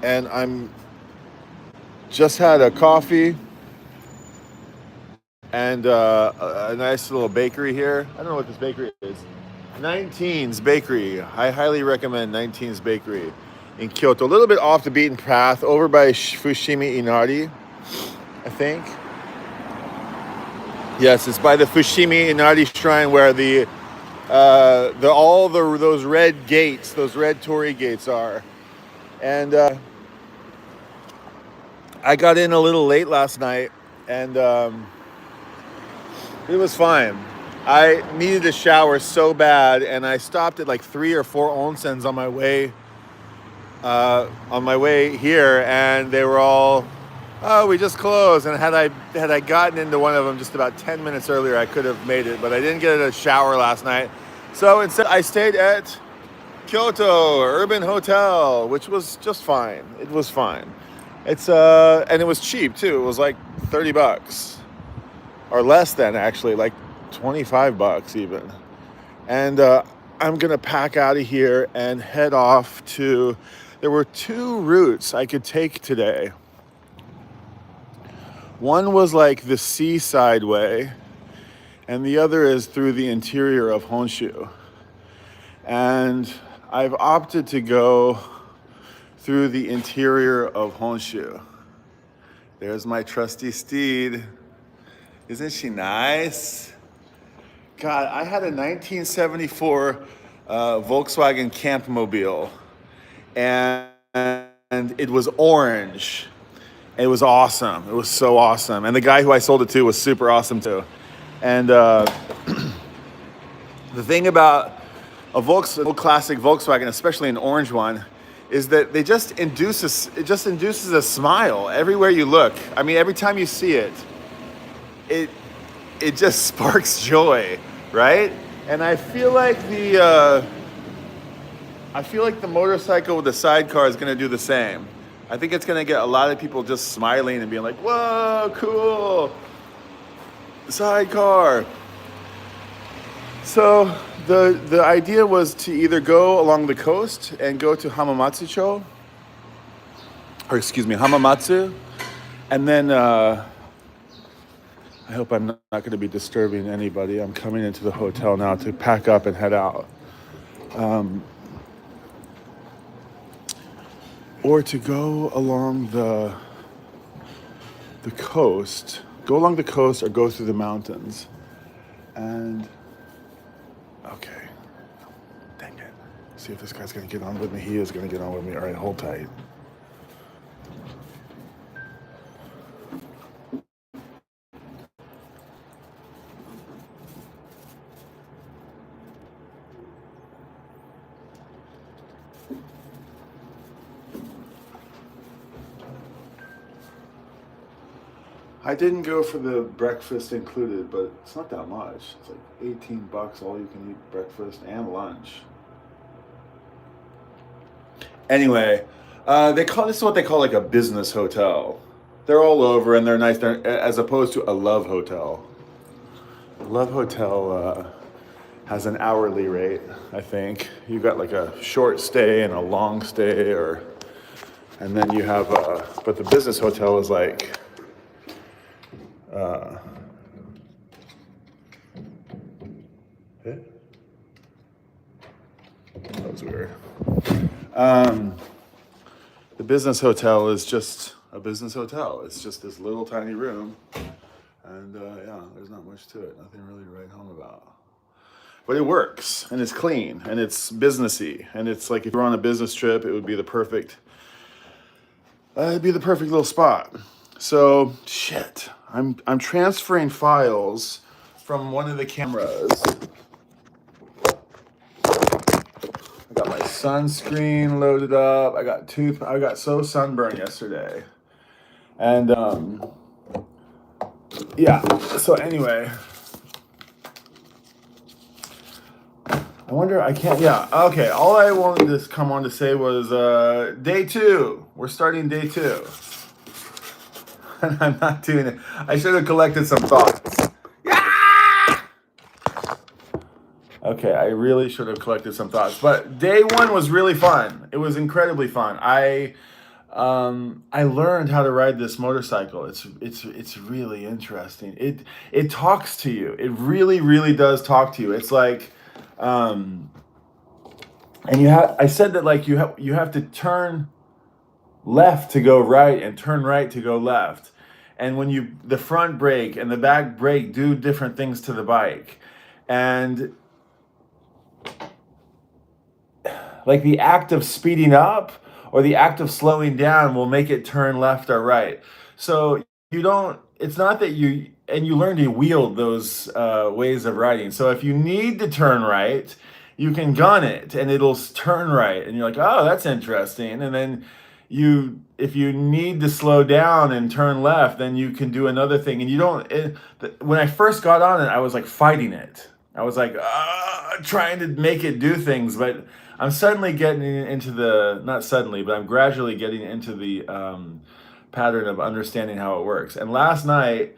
and I'm just had a coffee and a nice little bakery here. I don't know what this bakery is. 19's Bakery. I highly recommend 19's Bakery in Kyoto. A little bit off the beaten path, over by Fushimi Inari, I think. Yes, it's by the Fushimi Inari Shrine where those red gates, those red torii gates are. And I got in a little late last night, and it was fine. I needed a shower so bad, and I stopped at like 3 or 4 onsens on my way here, and they were all, "Oh, we just closed." And had I gotten into one of them just about 10 minutes earlier, I could have made it, but I didn't get a shower last night. So instead, I stayed at Kyoto Urban Hotel, which was just fine. It was fine. It's and it was cheap too. It was like $30, or less than, actually, like $25 even. And I'm gonna pack out of here and head off to. There were 2 routes I could take today. One was like the seaside way, and the other is through the interior of Honshu. And I've opted to go through the interior of Honshu. There's my trusty steed. Isn't she nice? God, I had a 1974 Volkswagen Campmobile, and it was orange. It was awesome. It was so awesome. And the guy who I sold it to was super awesome too. And the thing about a classic Volkswagen, especially an orange one, is that it just induces a smile everywhere you look. I mean, every time you see it, it just sparks joy, right? And I feel like the motorcycle with the sidecar is going to do the same. I think it's going to get a lot of people just smiling and being like, "Whoa, cool, sidecar." So the idea was to either go along the coast and go to Hamamatsu, and then I hope I'm not going to be disturbing anybody. I'm coming into the hotel now to pack up and head out. Or to go along the coast. Go along the coast or go through the mountains. And, okay. Dang it. See if this guy's going to get on with me. He is going to get on with me. All right, hold tight. I didn't go for the breakfast included, but it's not that much. It's like $18 all you can eat breakfast and lunch. Anyway, this is what they call like a business hotel. They're all over and they're nice, as opposed to a love hotel. A love hotel has an hourly rate, I think. You got like a short stay and a long stay, and then you have but the business hotel is like. That was weird. The business hotel is just a business hotel. It's just this little tiny room. And yeah, there's not much to it. Nothing really to write home about. But it works, and it's clean, and it's businessy. And it's like if you're on a business trip, it would be the perfect, little spot. So, shit. I'm transferring files from one of the cameras. I got my sunscreen loaded up. I got so sunburned yesterday. And yeah, so anyway. I wonder, okay. All I wanted to come on to say was day 2. We're starting day 2. And I'm not doing it. I should have collected some thoughts. Yeah! Okay, I really should have collected some thoughts. But day 1 was really fun. It was incredibly fun. I I learned how to ride this motorcycle. It's really interesting. It talks to you. It really does talk to you. It's like, um, and I said that like you have to turn left to go right and turn right to go left. And when the front brake and the back brake do different things to the bike. And like the act of speeding up or the act of slowing down will make it turn left or right. So it's not that you learn to wield those ways of riding. So if you need to turn right, you can gun it and it'll turn right. And you're like, oh, that's interesting. And then if you need to slow down and turn left, then you can do another thing. And when I first got on it, I was like fighting it. I was like, trying to make it do things, but I'm suddenly getting into not suddenly, but I'm gradually getting into the pattern of understanding how it works. And last night,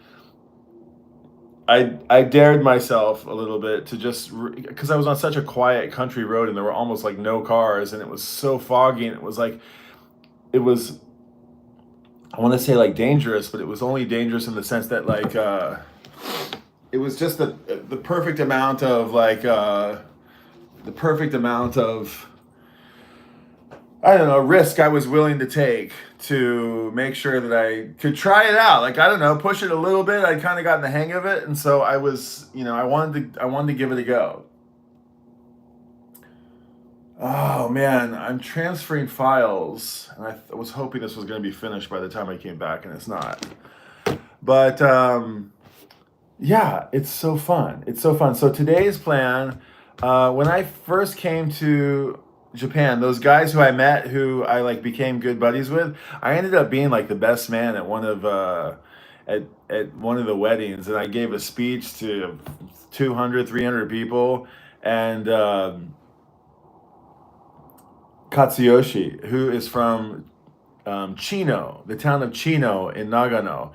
I dared myself a little bit to just, because I was on such a quiet country road and there were almost like no cars and it was so foggy and it was, I want to say like dangerous, but it was only dangerous in the sense that like, it was just the perfect amount of I don't know, risk I was willing to take to make sure that I could try it out. Like, I don't know, push it a little bit. I kind of got in the hang of it, and so I was, I wanted to give it a go. Oh man, I'm transferring files, and I was hoping this was going to be finished by the time I came back, and it's not. But yeah, it's so fun. It's so fun. So today's plan, when I first came to Japan, those guys who I met, who I like became good buddies with, I ended up being like the best man at at one of the weddings, and I gave a speech to 200, 300 people, and Katsuyoshi, who is from Chino, the town of Chino in Nagano.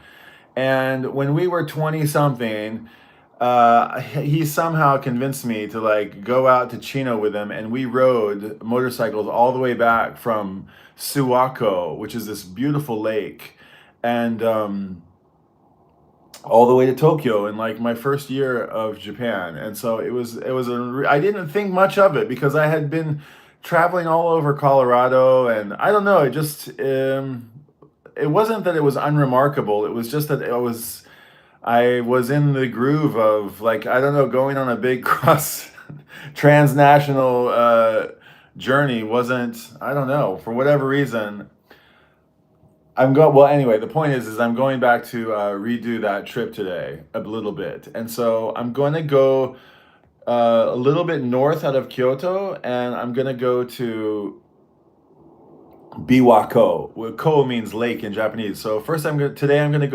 And when we were 20 something, he somehow convinced me to like go out to Chino with him, and we rode motorcycles all the way back from Suwako, which is this beautiful lake, and all the way to Tokyo in like my first year of Japan. And so I didn't think much of it because I had been traveling all over Colorado, and I don't know, it wasn't that it was unremarkable. It was just that I was in the groove of like, I don't know, going on a big cross transnational journey wasn't, I don't know, for whatever reason. Well, anyway, the point is I'm going back to redo that trip today a little bit. And so I'm going to go a little bit north out of Kyoto, and I'm going to go to Biwako. Well, ko means lake in Japanese. So first today I'm going to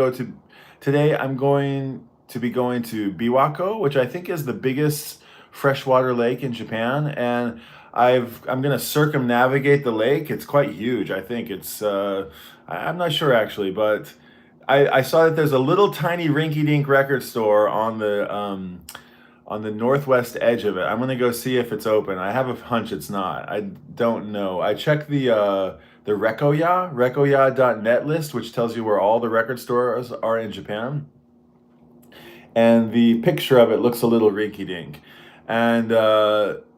be going to Biwako, which I think is the biggest freshwater lake in Japan, and I'm going to circumnavigate the lake. It's quite huge. I think I'm not sure actually, but I saw that there's a little tiny rinky-dink record store on the northwest edge of it. I'm gonna go see if it's open. I have a hunch it's not. I don't know. I checked the recordya.net list, which tells you where all the record stores are in Japan. And the picture of it looks a little rinky-dink. And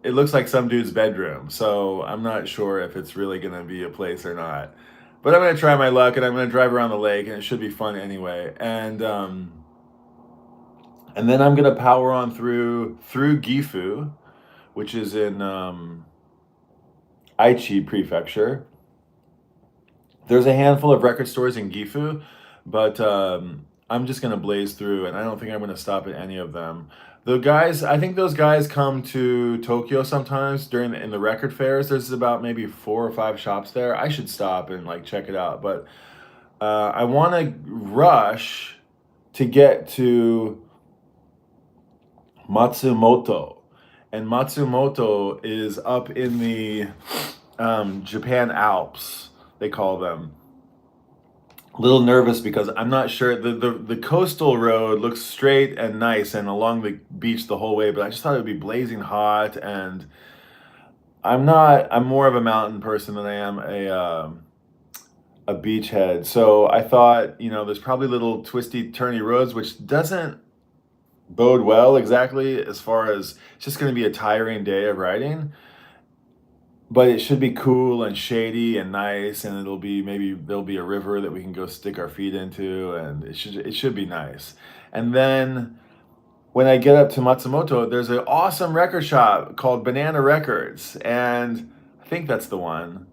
it looks like some dude's bedroom. So I'm not sure if it's really gonna be a place or not. But I'm gonna try my luck, and I'm gonna drive around the lake, and it should be fun anyway. And then I'm gonna power on through Gifu, which is in Aichi Prefecture. There's a handful of record stores in Gifu, but I'm just gonna blaze through, and I don't think I'm gonna stop at any of them. I think those guys come to Tokyo sometimes in the record fairs. There's about maybe 4 or 5 shops there. I should stop and like check it out, but I want to rush to get to Matsumoto, and Matsumoto is up in the Japan Alps, they call them. A little nervous because I'm not sure. The coastal road looks straight and nice and along the beach the whole way, but I just thought it would be blazing hot, and I'm more of a mountain person than I am a beachhead. So I thought, there's probably little twisty, turny roads, which doesn't bode well exactly as far as it's just going to be a tiring day of riding. But it should be cool and shady and nice, and maybe there'll be a river that we can go stick our feet into, and it should be nice. And then when I get up to Matsumoto, there's an awesome record shop called Banana Records, and I think that's the one.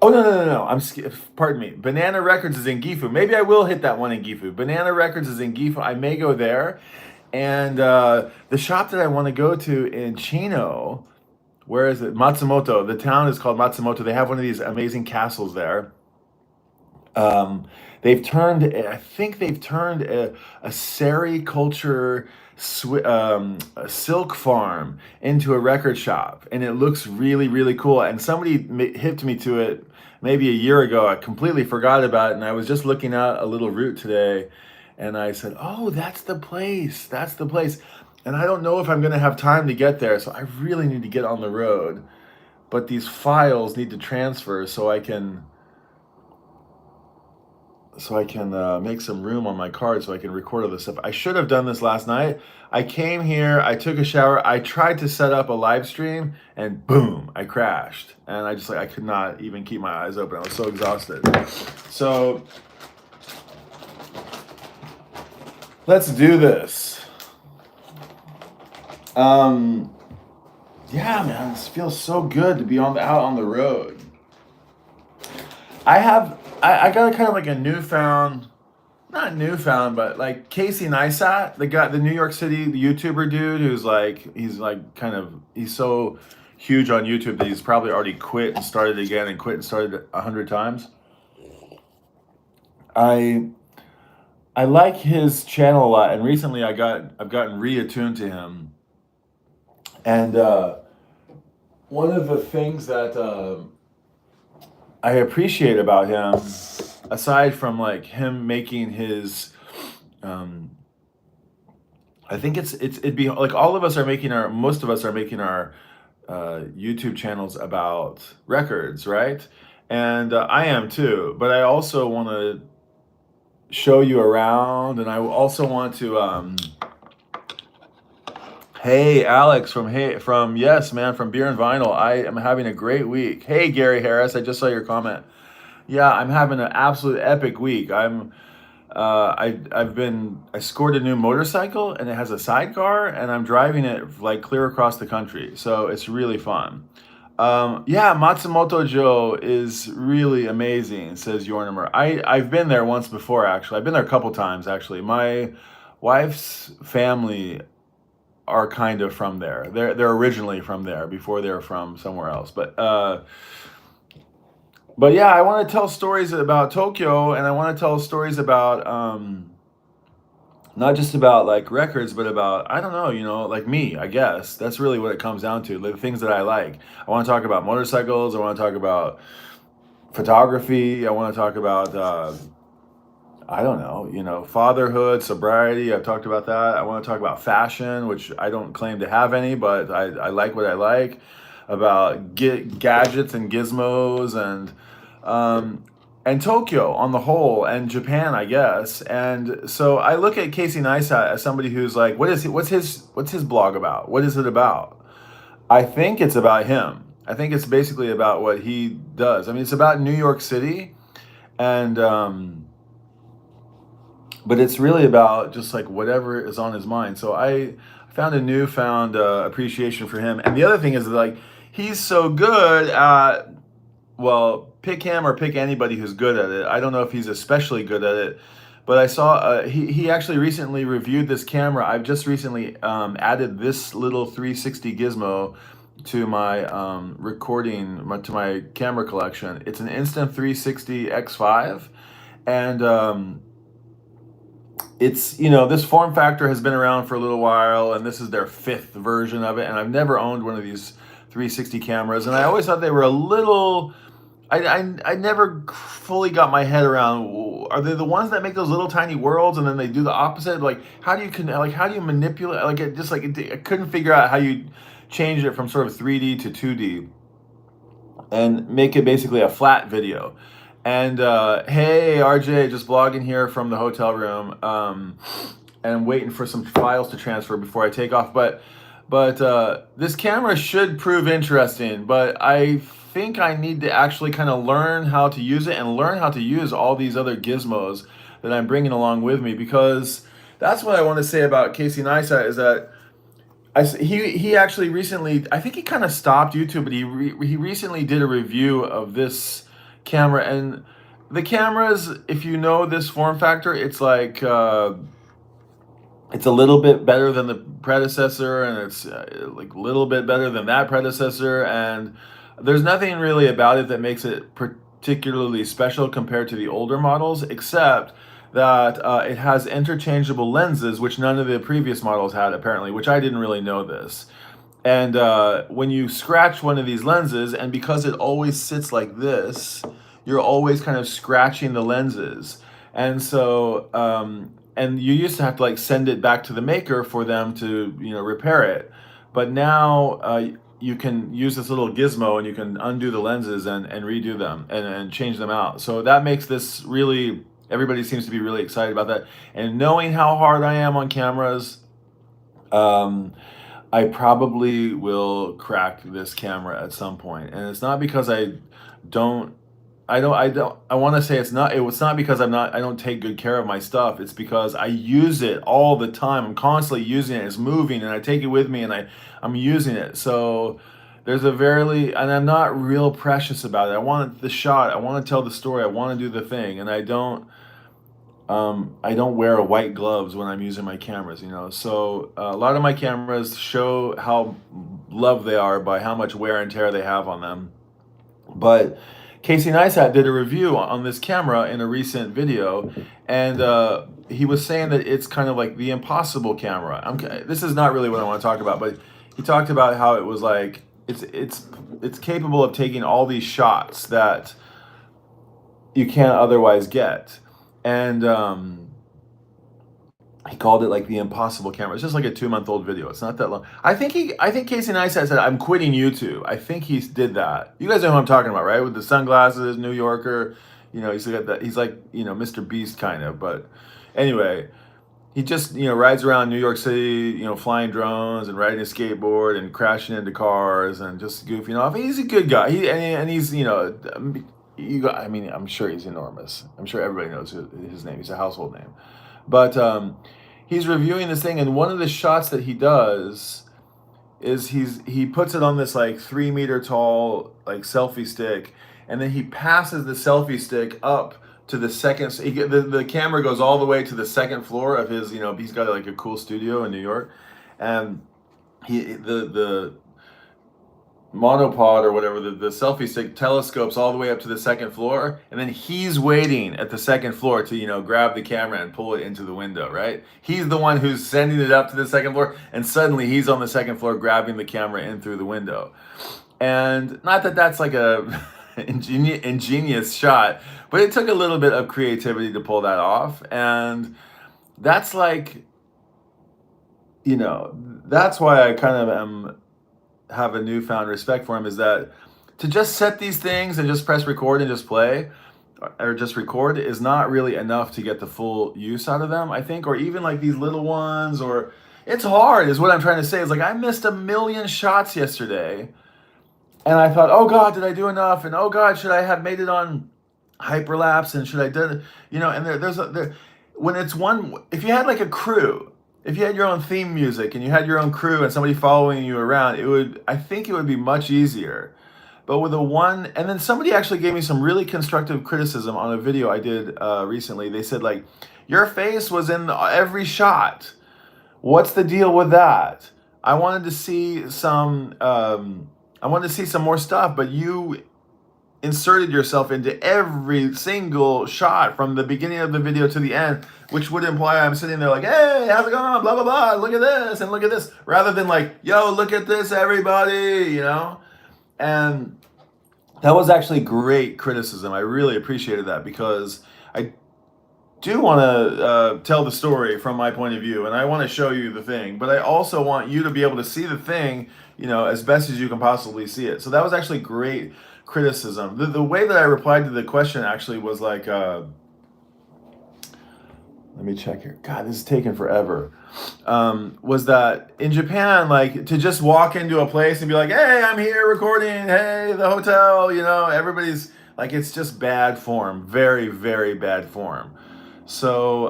Oh, no. Pardon me. Banana Records is in Gifu. Maybe I will hit that one in Gifu. Banana Records is in Gifu. I may go there. And the shop that I want to go to in Chino, where is it? Matsumoto. The town is called Matsumoto. They have one of these amazing castles there. I think they've turned a sericulture a silk farm into a record shop, and it looks really, really cool. And somebody hipped me to it maybe a year ago. I completely forgot about it, and I was just looking at a little route today, and I said, "Oh, that's the place. That's the place." And I don't know if I'm going to have time to get there, so I really need to get on the road. But these files need to transfer so I can make some room on my card so I can record all this stuff. I should have done this last night. I came here, I took a shower, I tried to set up a live stream, and boom, I crashed. And I could not even keep my eyes open. I was so exhausted. So let's do this. Yeah, man, this feels so good to be out on the road. I got a kind of like a not newfound, but like Casey Neistat, the New York City YouTuber dude he's so huge on YouTube that he's probably already quit and started again and quit and started 100 times. I like his channel a lot, and recently I've gotten reattuned to him. And one of the things that I appreciate about him, aside from like him making his, I think it'd be like most of us are making our YouTube channels about records, right? And I am too, but I also want to show you around, and I also want to, hey Alex from yes man from Beer and Vinyl, I am having a great week. Hey Gary Harris, I just saw your comment. Yeah, I'm having an absolute epic week. I scored a new motorcycle, and it has a sidecar, and I'm driving it like clear across the country. So it's really fun. Yeah, Matsumoto Joe is really amazing, says Yornimer. I've been there once before, actually. I've been there a couple times, actually. My wife's family are kind of from there. They're originally from there before they're from somewhere else. But yeah, I want to tell stories about Tokyo, and I want to tell stories about not just about like records, but about, I don't know, like me, I guess. That's really what it comes down to, the things that I like. I want to talk about motorcycles. I want to talk about photography. I want to talk about I don't know, fatherhood, sobriety. I've talked about that. I want to talk about fashion, which I don't claim to have any, but I like what I like. About gadgets and gizmos, and Tokyo on the whole, and Japan, I guess. And so I look at Casey Neistat as somebody who's like, what's his blog about? What is it about? I think it's about him. I think it's basically about what he does. I mean, it's about New York City, and but it's really about just like whatever is on his mind. So I found a newfound appreciation for him. And the other thing is that, like, he's so good at, well, pick him or pick anybody who's good at it. I don't know if he's especially good at it, but I saw he actually recently reviewed this camera. I've just recently added this little 360 gizmo to my to my camera collection. It's an Instant 360 X5, and it's, this form factor has been around for a little while, and this is their 5th version of it, and I've never owned one of these 360 cameras, and I always thought they were a little, I never fully got my head around, are they the ones that make those little tiny worlds and then they do the opposite? Like, how do you manipulate, I couldn't figure out how you change it from sort of 3D to 2D and make it basically a flat video. And hey, RJ, just blogging here from the hotel room, and I'm waiting for some files to transfer before I take off. But this camera should prove interesting. But I think I need to actually kind of learn how to use it and learn how to use all these other gizmos that I'm bringing along with me, because that's what I want to say about Casey Neistat is that he actually recently, I think he kind of stopped YouTube, but he recently did a review of this camera. And the cameras, if you know this form factor, it's like it's a little bit better than the predecessor, and it's like a little bit better than that predecessor, and there's nothing really about it that makes it particularly special compared to the older models, except that it has interchangeable lenses, which none of the previous models had apparently, which I didn't really know this. And when you scratch one of these lenses, and because it always sits like this, you're always kind of scratching the lenses. And so, and you used to have to like send it back to the maker for them to, repair it. But now you can use this little gizmo and you can undo the lenses and redo them and change them out. So that makes this really, everybody seems to be really excited about that. And knowing how hard I am on cameras, I probably will crack this camera at some point. And it's not because I want to say it's not because I don't take good care of my stuff. It's because I use it all the time. I'm constantly using it. It's moving and I take it with me and I'm using it. So and I'm not real precious about it. I want the shot. I want to tell the story. I want to do the thing. And I don't wear white gloves when I'm using my cameras, So a lot of my cameras show how loved they are by how much wear and tear they have on them. But Casey Neistat did a review on this camera in a recent video, and he was saying that it's kind of like the impossible camera. This is not really what I want to talk about, but he talked about how it was like it's capable of taking all these shots that you can't otherwise get. And he called it like the impossible camera. It's just like a 2-month-old video. It's not that long. I think Casey Neistat said, "I'm quitting YouTube." I think he did that. You guys know who I'm talking about, right? With the sunglasses, New Yorker. He's got that. He's like, Mr. Beast kind of. But anyway, he just, rides around New York City, flying drones and riding a skateboard and crashing into cars and just goofing off. He's a good guy. He's, I'm sure he's enormous. I'm sure everybody knows his name. He's a household name. But he's reviewing this thing, and one of the shots that he does is he puts it on this like 3-meter tall like selfie stick, and then he passes the selfie stick up to the second. The camera goes all the way to the second floor of his. He's got like a cool studio in New York, and the monopod or whatever, the selfie stick telescopes all the way up to the second floor, and then he's waiting at the second floor to grab the camera and pull it into the window, right? He's the one who's sending it up to the second floor, and suddenly he's on the second floor grabbing the camera in through the window. And not that that's like a ingenious shot, but it took a little bit of creativity to pull that off. And that's like, that's why I kind of have a newfound respect for him, is that to just set these things and just press record and just play or just record is not really enough to get the full use out of them, I think. Or even like these little ones, or it's hard is what I'm trying to say. It's like I missed 1 million shots yesterday, and I thought, oh God, did I do enough? And oh God, should I have made it on hyperlapse? And should I do, and when it's one, if you had like a crew, if you had your own theme music and you had your own crew and somebody following you around, I think it would be much easier. But with and then somebody actually gave me some really constructive criticism on a video I did recently. They said, like, your face was in every shot. What's the deal with that? I wanted to see some more stuff, but you inserted yourself into every single shot from the beginning of the video to the end, which would imply I'm sitting there like, hey, how's it going? Blah, blah, blah. Look at this and look at this. Rather than like, yo, look at this, everybody, And that was actually great criticism. I really appreciated that, because I do want to tell the story from my point of view, and I want to show you the thing, but I also want you to be able to see the thing, as best as you can possibly see it. So that was actually great criticism. The way that I replied to the question actually was like, let me check here. God, this is taking forever. Was that in Japan, like to just walk into a place and be like, hey, I'm here recording, hey, the hotel, you know, everybody's like, it's just bad form, very, very bad form. So,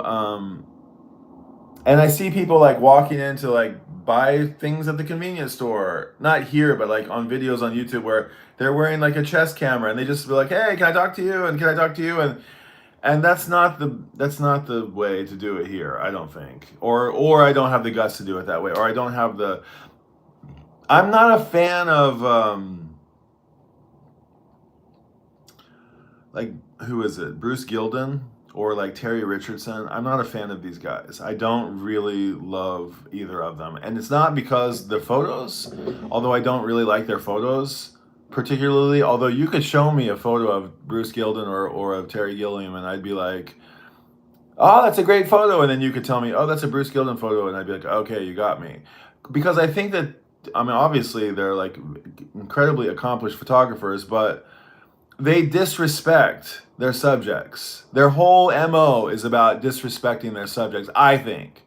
and I see people like walking in to like buy things at the convenience store, not here, but like on videos on YouTube where they're wearing like a chest camera and they just be like, hey, can I talk to you? And can I talk to you? And that's not the way to do it here, I don't think. Or I don't have the guts to do it that way. Or I don't have the. I'm not a fan of like who is it? Bruce Gilden or like Terry Richardson. I'm not a fan of these guys. I don't really love either of them, and it's not because the photos. Although I don't really like their photos particularly, although you could show me a photo of Bruce Gilden or of Terry Gilliam and I'd be like, oh, that's a great photo. And then you could tell me, oh, that's a Bruce Gilden photo. And I'd be like, okay, you got me. Because I think that, I mean, obviously they're like incredibly accomplished photographers, but they disrespect their subjects. Their whole MO is about disrespecting their subjects, I think.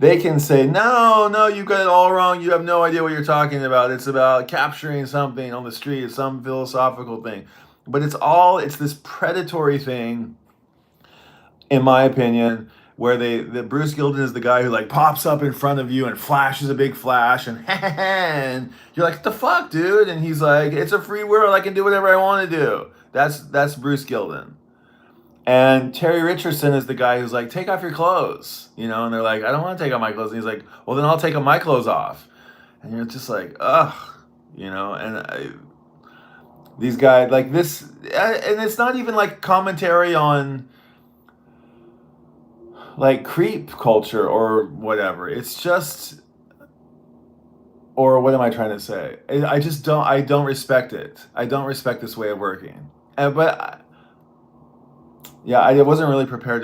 They can say, no, you got it all wrong. You have no idea what you're talking about. It's about capturing something on the street, some philosophical thing. But it's this predatory thing, in my opinion, where the Bruce Gilden is the guy who like pops up in front of you and flashes a big flash and you're like, what the fuck, dude? And he's like, it's a free world. I can do whatever I want to do. That's Bruce Gilden. And Terry Richardson is the guy who's like, take off your clothes, you know? And they're like, I don't want to take off my clothes. And he's like, well, then I'll take my clothes off. And you're just like, ugh, you know? And these guys, like this, and it's not even like commentary on like creep culture or whatever. It's just, or what am I trying to say? I don't respect it. I don't respect this way of working. But yeah, I wasn't really prepared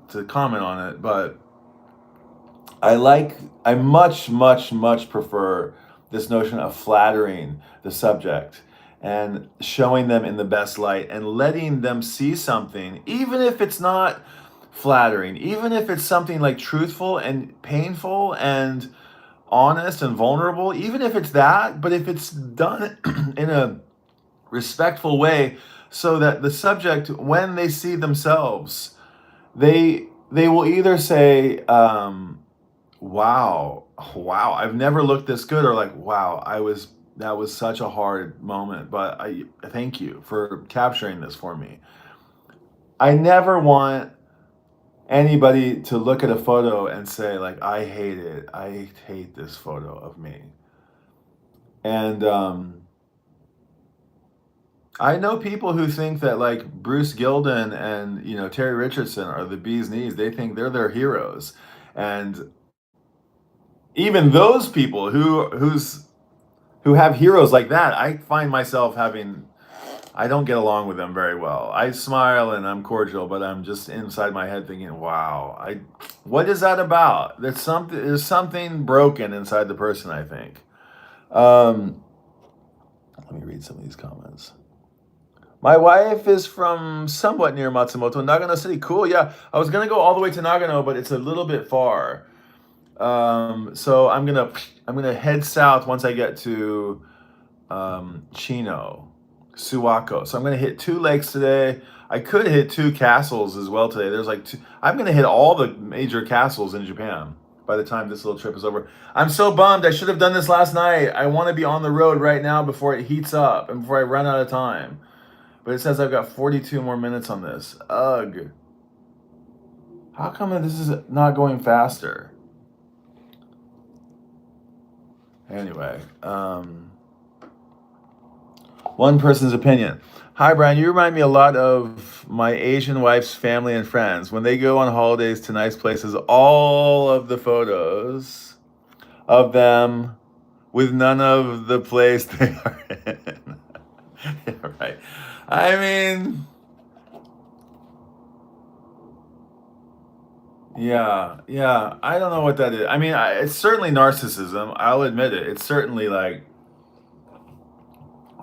to comment on it, but I much prefer this notion of flattering the subject and showing them in the best light and letting them see something, even if it's not flattering, even if it's something like truthful and painful and honest and vulnerable, even if it's that, but if it's done in a respectful way, so that the subject, when they see themselves, they will either say, wow, I've never looked this good, or like, wow, that was such a hard moment, but I thank you for capturing this for me. I never want anybody to look at a photo and say like, I hate it. I hate this photo of me. And I know people who think that like Bruce Gilden and, you know, Terry Richardson are the bee's knees. They think they're their heroes. And even those people who have heroes like that, I find myself I don't get along with them very well. I smile and I'm cordial, but I'm just inside my head thinking, wow, what is that about? There's something broken inside the person, I think. Let me read some of these comments. My wife is from somewhat near Matsumoto, Nagano City. Cool, yeah. I was gonna go all the way to Nagano, but it's a little bit far. So I'm gonna head south once I get to Chino, Suwako. So I'm gonna hit 2 lakes today. I could hit 2 castles as well today. There's like I'm gonna hit all the major castles in Japan by the time this little trip is over. I'm so bummed. I should have done this last night. I want to be on the road right now before it heats up and before I run out of time. But it says I've got 42 more minutes on this. Ugh. How come this is not going faster? Anyway, one person's opinion. Hi, Brian. You remind me a lot of my Asian wife's family and friends. When they go on holidays to nice places, all of the photos of them with none of the place they are in. Yeah, right. I mean, yeah. I don't know what that is. I mean, it's certainly narcissism. I'll admit it. It's certainly like,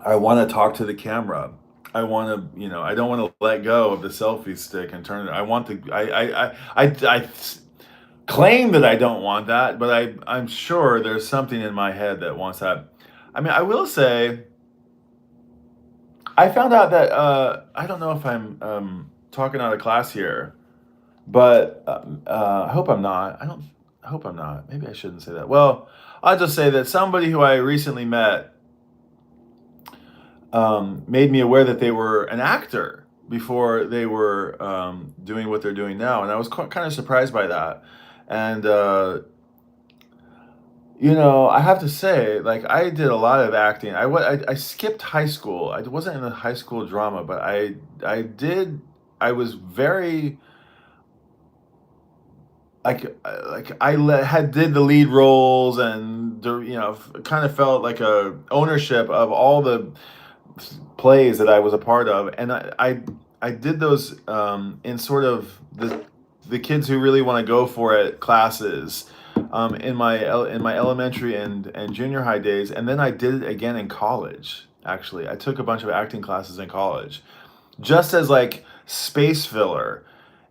I want to talk to the camera. I want to, I don't want to let go of the selfie stick and turn it. I want to, I claim that I don't want that, but I'm sure there's something in my head that wants that. I mean, I will say, I found out that, I don't know if I'm talking out of class here, but I hope I'm not. I hope I'm not. Maybe I shouldn't say that. Well, I'll just say that somebody who I recently met made me aware that they were an actor before they were doing what they're doing now, and I was kind of surprised by that. And I have to say, like, I did a lot of acting. I skipped high school. I wasn't in the high school drama, but I did. I was very had did the lead roles, and kind of felt like a ownership of all the plays that I was a part of, and I did those in sort of the kids who really want to go for it classes in my elementary and junior high days, and then I did it again in college. Actually, I took a bunch of acting classes in college, just as like space filler,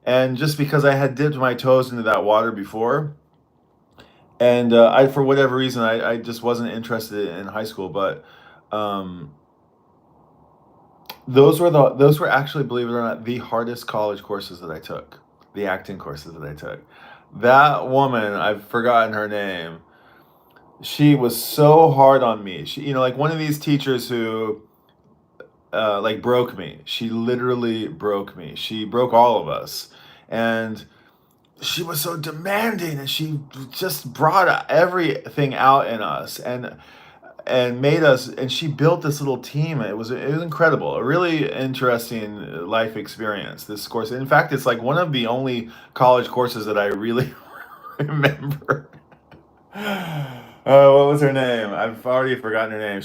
and just because I had dipped my toes into that water before, and I for whatever reason I just wasn't interested in high school, but. Those were actually, believe it or not, the hardest college courses that I took, the acting courses that I took. That woman, I've forgotten her name. She was so hard on me. She, like one of these teachers who, like broke me. She literally broke me. She broke all of us, and she was so demanding, and she just brought everything out in us, and made us, and she built this little team. It was incredible, a really interesting life experience, this course. In fact, it's like one of the only college courses that I really remember. Oh, what was her name? I've already forgotten her name.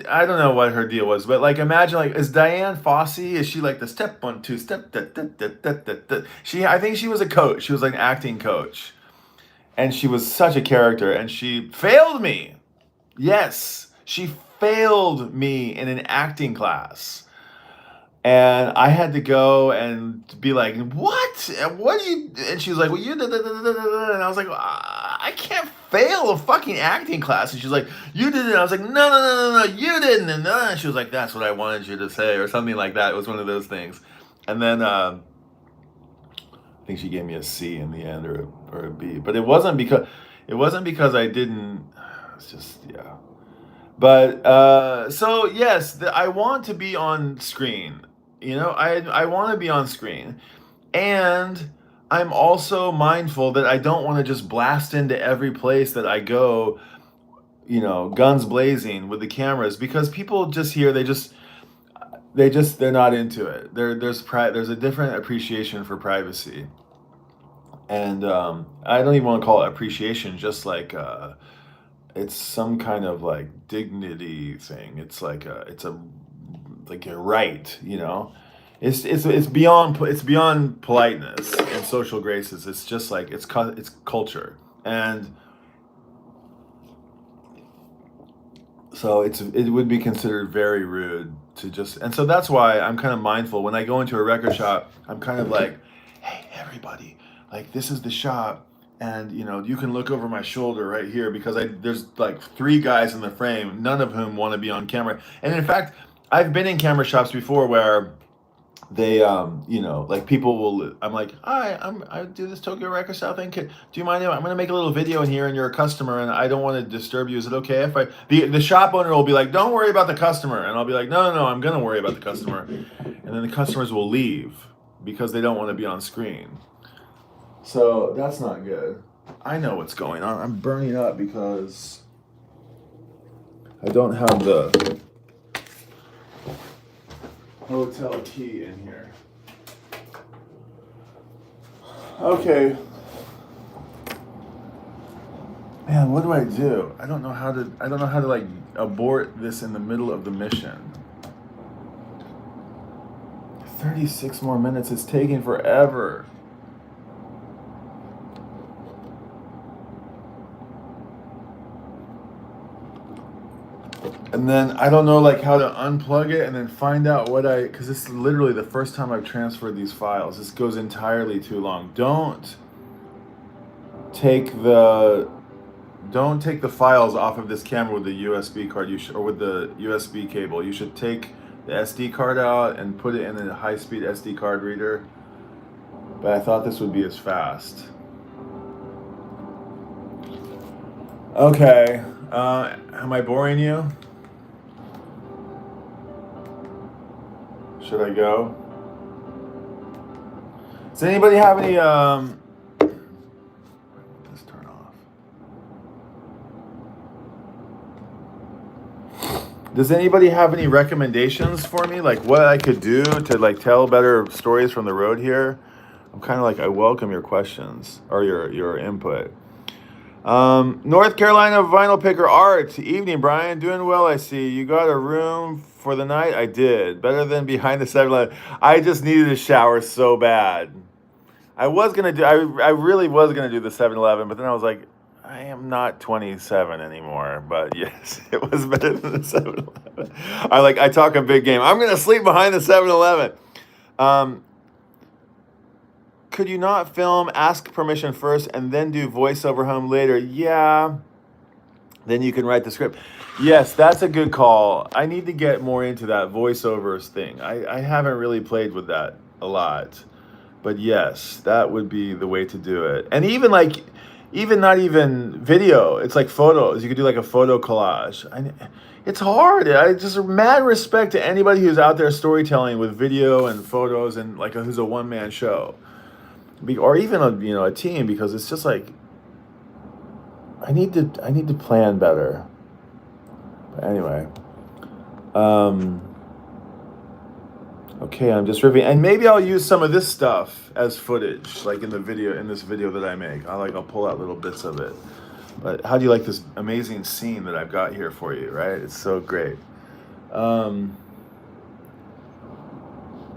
I don't know what her deal was, but like imagine, like, is Diane Fossey, is she like the step 1 2 step da, da, da, da, da, da. I think she was a coach. She was like an acting coach, and she was such a character, and she failed me. Yes, she failed me in an acting class. And I had to go and be like, what? What do you? And she was like, well, you. Da, da, da, da, da. And I was like, I can't fail a fucking acting class. And she's like, you did it. And I was like, no, no, no, no, no, you didn't. And she was like, that's what I wanted you to say, or something like that. It was one of those things. And then I think she gave me a C in the end, or a B. But it wasn't because I didn't. It's just, yeah. But so yes, I want to be on screen. I want to be on screen, and I'm also mindful that I don't want to just blast into every place that I go, guns blazing with the cameras, because people just here, they're not into it. There's a different appreciation for privacy, and I don't even want to call it appreciation, just like. It's some kind of like dignity thing. It's like a right. It's beyond politeness and social graces. It's just like it's culture, and so it would be considered very rude to just. And so that's why I'm kind of mindful when I go into a record shop. I'm kind of like, hey, everybody, like, this is the shop. And you can look over my shoulder right here, because there's like 3 guys in the frame, none of whom want to be on camera. And in fact, I've been in camera shops before where they like people will. I'm like, hi, I do this tokyorecordstyle thing. Do you mind? I'm going to make a little video in here, and you're a customer, and I don't want to disturb you. Is it okay if the shop owner will be like, don't worry about the customer, and I'll be like, no, no, no, I'm going to worry about the customer, and then the customers will leave because they don't want to be on screen. So that's not good. I know what's going on. I'm burning up because I don't have the hotel key in here. Okay. Man, what do I do? I don't know how to like abort this in the middle of the mission. 36 more minutes. It's taking forever. And then I don't know like how to unplug it and then find out because this is literally the first time I've transferred these files. This goes entirely too long. Don't take the files off of this camera with the USB card. Or with the USB cable. You should take the SD card out and put it in a high-speed SD card reader. But I thought this would be as fast. Okay, am I boring you? Should I go? Does anybody have any, let's turn off. Does anybody have any recommendations for me? Like what I could do to like tell better stories from the road here? I'm kind of like, I welcome your questions or your input. North Carolina vinyl picker art. Evening, Brian. Doing well, I see. You got a room for the night? I did. Better than behind the 7-Eleven. I just needed a shower so bad. I really was gonna do the 7-Eleven, but then I was like, I am not 27 anymore. But yes, it was better than the 7-Eleven. I talk a big game. I'm gonna sleep behind the 7-Eleven. Could you not film, ask permission first, and then do voiceover home later? Yeah. Then you can write the script. Yes, that's a good call. I need to get more into that voiceovers thing. I haven't really played with that a lot. But yes, that would be the way to do it. And even not even video. It's like photos. You could do like a photo collage. It's hard. I just mad respect to anybody who's out there storytelling with video and photos and like who's a one-man show. Or even a team, because it's just like I need to plan better. But anyway, okay, I'm just riffing, and maybe I'll use some of this stuff as footage, like in this video that I make. I'll pull out little bits of it. But how do you like this amazing scene that I've got here for you? Right, it's so great.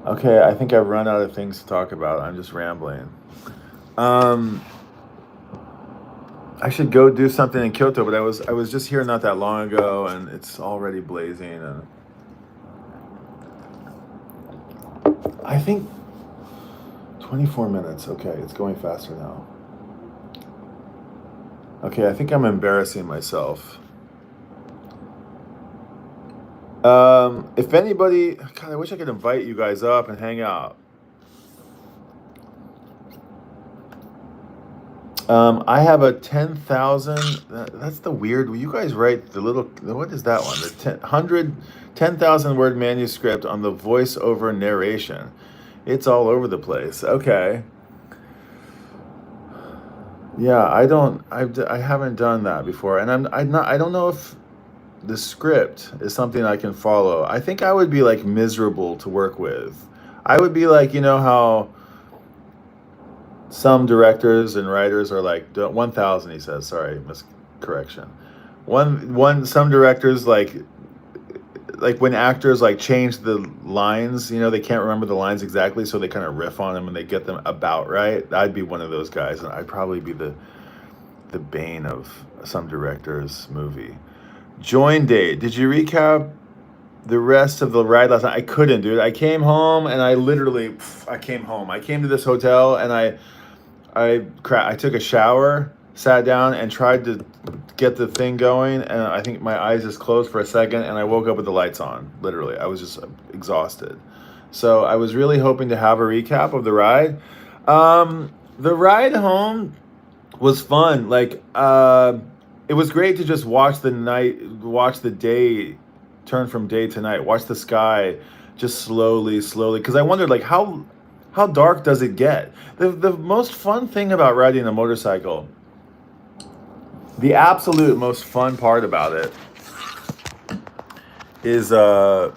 Okay, I think I've run out of things to talk about. I'm just rambling. I should go do something in Kyoto, but I was just here not that long ago, and it's already blazing. And I think 24 minutes. Okay, it's going faster now. Okay, I think I'm embarrassing myself. If anybody, God, I wish I could invite you guys up and hang out. I have a 10,000. That's the weird. You guys write the little. What is that one? The 10,000 word manuscript on the voiceover narration. It's all over the place. Okay. Yeah, I haven't done that before, and I don't know if the script is something I can follow. I think I would be like miserable to work with. I would be like, how some directors and writers are like 1,000. He says, sorry, miscorrection. Some directors like when actors like change the lines, they can't remember the lines exactly, so they kind of riff on them and they get them about right. I'd be one of those guys, and I'd probably be the bane of some director's movie. Join date. Did you recap the rest of the ride last night? I couldn't, dude. I came home and I came home. I came to this hotel and I took a shower, sat down and tried to get the thing going, and I think my eyes just closed for a second and I woke up with the lights on. Literally, I was just exhausted. So I was really hoping to have a recap of the ride. The ride home was fun. It was great to just watch the day turn from day to night, watch the sky just slowly, because I wondered how dark does it get? The most fun thing about riding a motorcycle, the absolute most fun part about it is that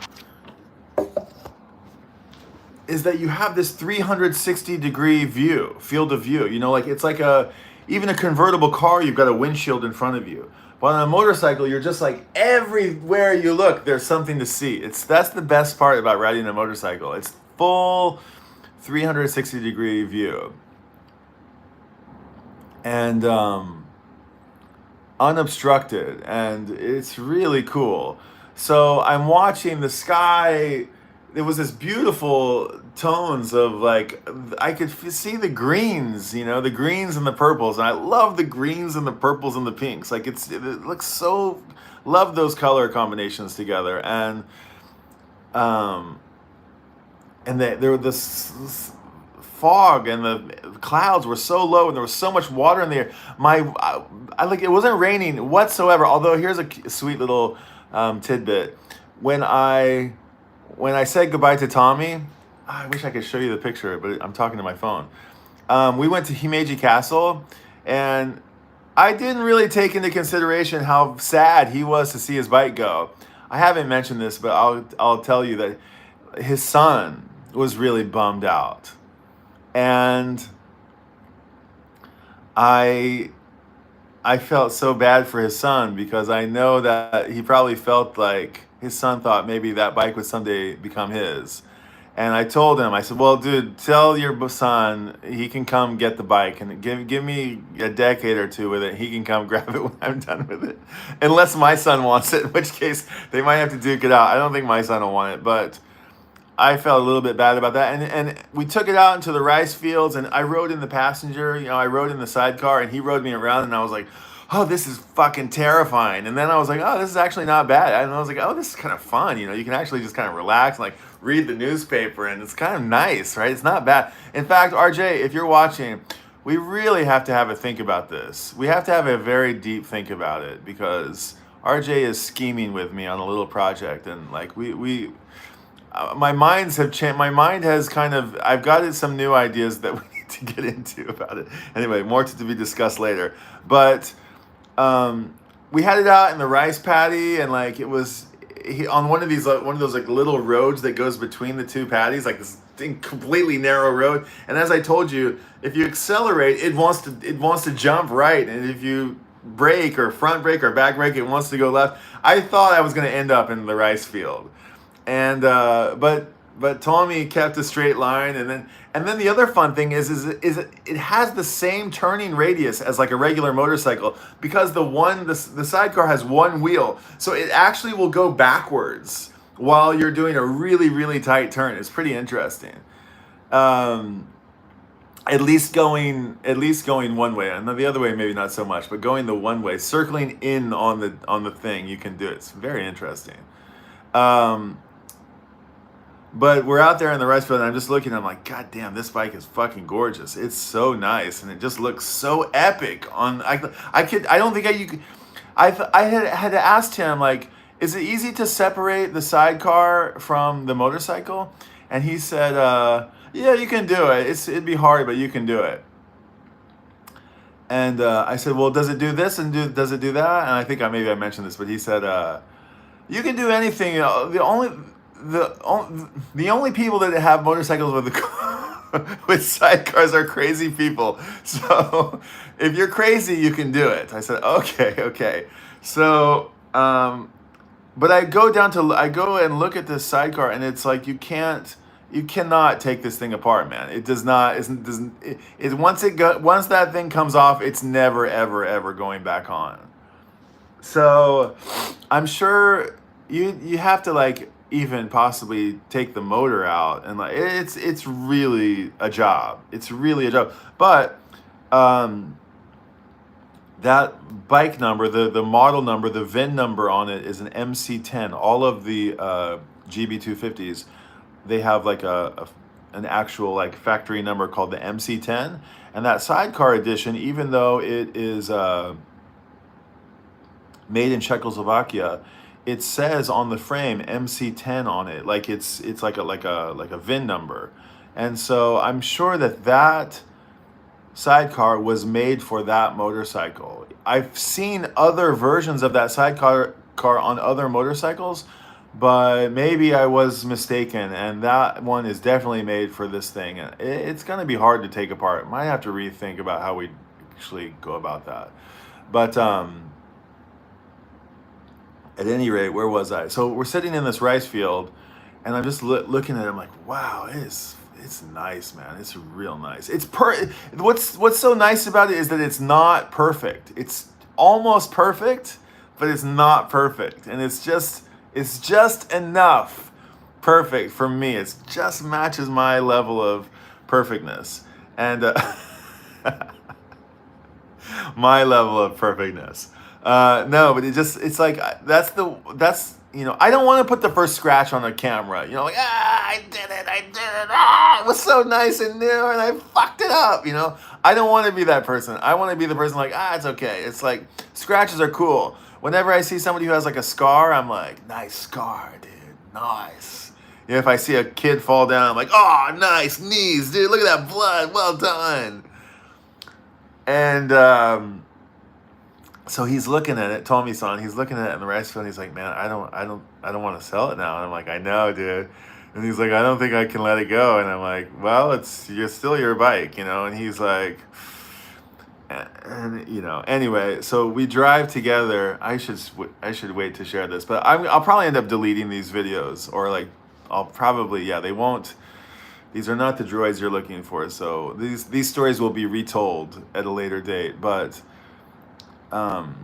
you have this 360-degree field of view. It's like even a convertible car, you've got a windshield in front of you. But on a motorcycle, you're just like everywhere you look, there's something to see. That's the best part about riding a motorcycle. It's full 360-degree view. And unobstructed, and it's really cool. So I'm watching the sky. There was this beautiful tones of like, I could see the greens, the greens and the purples. And I love the greens and the purples and the pinks. Like it looks so, love those color combinations together. Um, and there were this fog and the clouds were so low and there was so much water in the air. I like, it wasn't raining whatsoever. Although here's a sweet little tidbit. When I said goodbye to Tommy, I wish I could show you the picture, but I'm talking to my phone. We went to Himeji Castle, and I didn't really take into consideration how sad he was to see his bike go. I haven't mentioned this, but I'll tell you that his son was really bummed out. And I felt so bad for his son because I know that he probably felt like his son thought maybe that bike would someday become his. And I told him, I said, well, dude, tell your son he can come get the bike and give me a decade or two with it. He can come grab it when I'm done with it. Unless my son wants it, in which case they might have to duke it out. I don't think my son will want it, but I felt a little bit bad about that. And we took it out into the rice fields, and I rode in the passenger, I rode in the sidecar, and he rode me around, and I was like, oh, this is fucking terrifying. And then I was like, oh, this is actually not bad. And I was like, oh, this is kind of fun. You can actually just kind of relax and like read the newspaper, and it's kind of nice, right? It's not bad. In fact, RJ, if you're watching, we really have to have a think about this. We have to have a very deep think about it because RJ is scheming with me on a little project, and like my minds have changed. My mind has I've got some new ideas that we need to get into about it. Anyway, more to be discussed later. But we had it out in the rice paddy, and like it was on one of those like little roads that goes between the two paddies, like this completely narrow road. And as I told you, if you accelerate, it wants to jump right, and if you brake or front brake or back brake, it wants to go left. I thought I was going to end up in the rice field. And but Tommy kept a straight line, and then the other fun thing is it has the same turning radius as like a regular motorcycle because the sidecar has one wheel, so it actually will go backwards while you're doing a really, really tight turn. It's pretty interesting. At least going one way, and the other way maybe not so much, but going the one way, circling in on the thing, you can do it. It's very interesting. But we're out there in the rice field, and I'm just looking, and I'm like, God damn, this bike is fucking gorgeous. It's so nice, and it just looks so epic. I don't think you could. I had asked him, like, is it easy to separate the sidecar from the motorcycle? And he said, yeah, you can do it. It'd be hard, but you can do it. And I said, well, does it do this and does it do that? And I think I mentioned this, but he said, you can do anything. The only people that have motorcycles with with sidecars are crazy people. So if you're crazy, you can do it. I said, okay. So, but I go and look at this sidecar, and it's like you cannot take this thing apart, man. It does not. Once that thing comes off, it's never ever going back on. So I'm sure you have to like even possibly take the motor out, and like it's really a job. It's really a job. But that bike number, the model number, the VIN number on it is an MC10. All of the GB250s, they have like an actual like factory number called the MC10. And that sidecar edition, even though it is made in Czechoslovakia, it says on the frame MC10 on it, like it's like a VIN number. And so I'm sure that sidecar was made for that motorcycle. I've seen other versions of that sidecar on other motorcycles, but maybe I was mistaken, and that one is definitely made for this thing. It's going to be hard to take apart. Might have to rethink about how we actually go about that. But at any rate, where was I? So we're sitting in this rice field, and I'm just looking at it. I'm like, wow, it's nice, man. It's real nice. What's so nice about it is that it's not perfect. It's almost perfect, but it's not perfect. And it's It's just enough perfect for me. It just matches my level of perfectness. And my level of perfectness. No, but it's like that's I don't want to put the first scratch on the camera. Like I did it, it was so nice and new, and I fucked it up. I don't want to be that person. I want to be the person like it's okay. It's like scratches are cool. Whenever I see somebody who has like a scar, I'm like, nice scar, dude, nice. If I see a kid fall down, I'm like, oh, nice knees, dude. Look at that blood. Well done. And so he's looking at it, Tommy-san. He's looking at it in the restaurant. He's like, man, I don't want to sell it now. And I'm like, I know, dude. And he's like, I don't think I can let it go. And I'm like, well, you're still your bike, And he's like, anyway. So we drive together. I should wait to share this, but I'll probably end up deleting these videos, or like, I'll probably they won't. These are not the droids you're looking for. So these stories will be retold at a later date, but. God,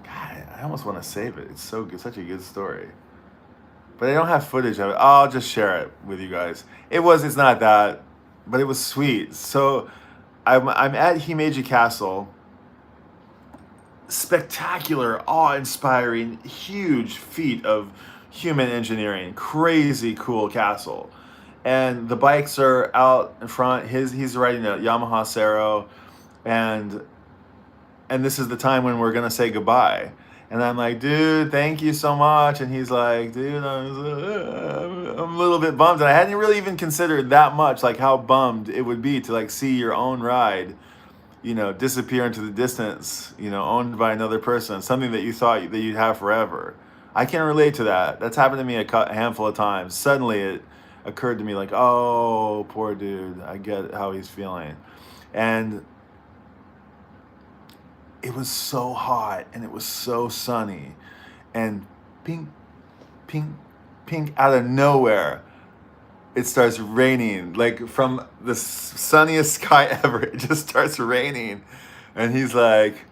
I almost want to save it. It's so good, such a good story. But I don't have footage of it. I'll just share it with you guys. It's not that, but it was sweet. So I'm at Himeji Castle. Spectacular, awe-inspiring, huge feat of human engineering. Crazy cool castle. And the bikes are out in front. He's riding a Yamaha Sero, and this is the time when we're gonna say goodbye. And I'm like, dude, thank you so much. And he's like, dude, I'm a little bit bummed. And I hadn't really even considered that much, like how bummed it would be to like see your own ride, disappear into the distance, owned by another person, something that you thought that you'd have forever. I can relate to that. That's happened to me a handful of times. Suddenly it occurred to me like, oh, poor dude, I get how he's feeling. And it was so hot, and it was so sunny, and pink out of nowhere, it starts raining, like from the sunniest sky ever. It just starts raining, and he's like,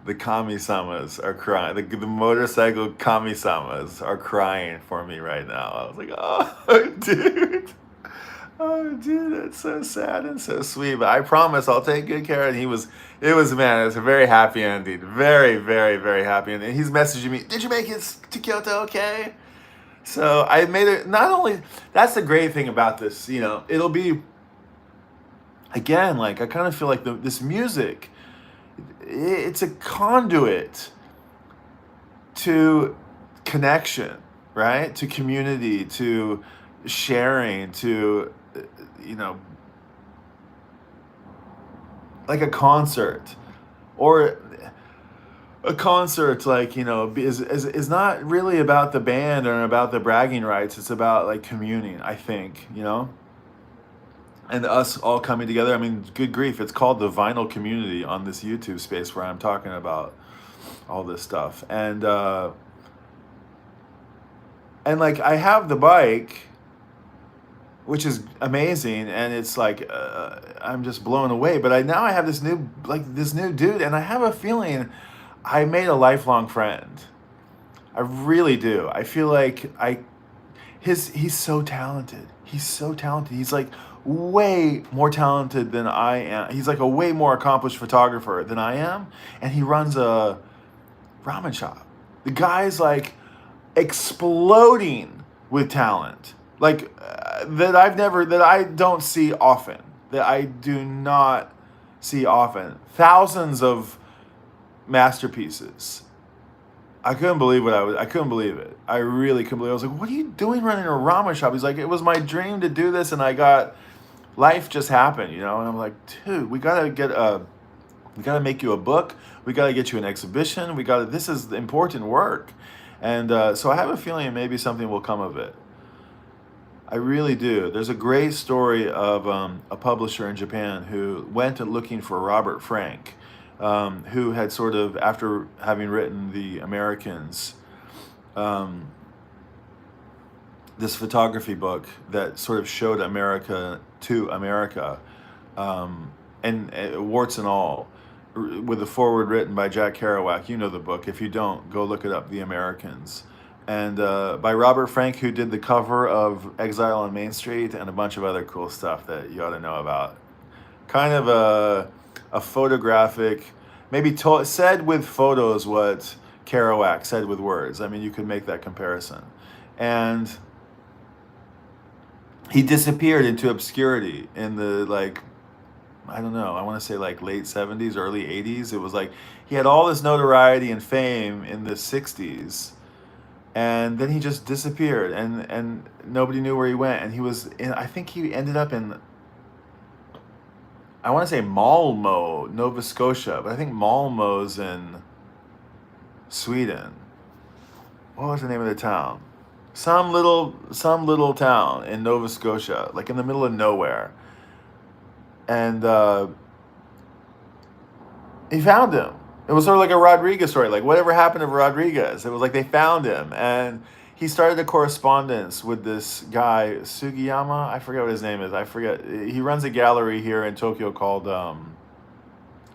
the kami-samas are crying. The motorcycle kami-samas are crying for me right now. I was like, oh, dude. Oh, dude, that's so sad and so sweet. But I promise I'll take good care. And it was a very happy ending. Very, very, very happy. And he's messaging me, did you make it to Kyoto okay? So I made it, not only, that's the great thing about this, it'll be, again, like, I kind of feel like this music, it's a conduit to connection, right? To community, to sharing, to, like a concert, or a concert, like, is not really about the band or about the bragging rights. It's about like communing, I think, and us all coming together. I mean, good grief, it's called the Vinyl Community on this YouTube space where I'm talking about all this stuff. And like, I have the bike, which is amazing, and it's like, I'm just blown away. But now I have this new dude, and I have a feeling I made a lifelong friend. I really do. I feel like he's so talented. He's so talented. He's like way more talented than I am. He's like a way more accomplished photographer than I am, and he runs a ramen shop. The guy's like exploding with talent, like that I don't see often. That I do not see often. Thousands of masterpieces. I couldn't believe I couldn't believe it. I really couldn't believe it. I was like, what are you doing running a ramen shop? He's like, it was my dream to do this, and life just happened, And I'm like, dude, we gotta make you a book. We gotta get you an exhibition. This is important work. And so I have a feeling maybe something will come of it. I really do. There's a great story of a publisher in Japan who went looking for Robert Frank, who had sort of, after having written The Americans, this photography book that sort of showed America to America, and warts and all, with the foreword written by Jack Kerouac. You know the book. If you don't, go look it up, The Americans. And by Robert Frank, who did the cover of Exile on Main Street and a bunch of other cool stuff that you ought to know about. Kind of a photographic, maybe said with photos what Kerouac said with words. I mean, you could make that comparison. And he disappeared into obscurity in the, like, I don't know, I want to say like late 70s, early 80s. It was like he had all this notoriety and fame in the 60s, and then he just disappeared, and nobody knew where he went. And he was in, I think he ended up in, I want to say Malmo, Nova Scotia, but I think Malmo's in Sweden. What was the name of the town? Some little town in Nova Scotia, like in the middle of nowhere. And he found him. It was sort of like a Rodriguez story. Like, whatever happened to Rodriguez? It was like they found him, and he started a correspondence with this guy Sugiyama. I forget what his name is. I forget. He runs a gallery here in Tokyo called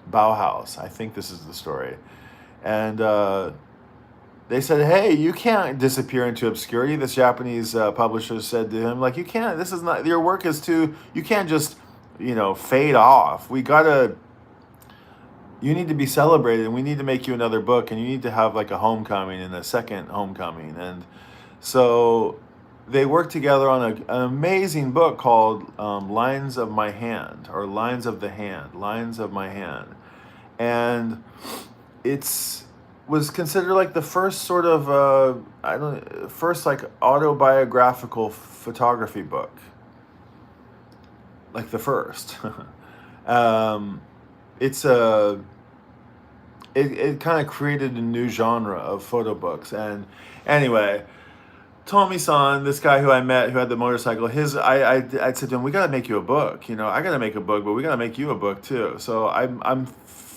Bauhaus. I think this is the story. And they said, hey, you can't disappear into obscurity. This Japanese publisher said to him, like, you can't. This is not, your work is too. You can't just, fade off. You need to be celebrated, and we need to make you another book, and you need to have like a homecoming and a second homecoming. And so they worked together on an amazing book called Lines of My Hand, or Lines of the Hand, Lines of My Hand. And was considered like the first sort of, first like autobiographical photography book. Like the first. It kind of created a new genre of photo books. And anyway, Tomi-san, this guy who I met who had the motorcycle, I said to him, we got to make you a book. I got to make a book, but we got to make you a book too. So I'm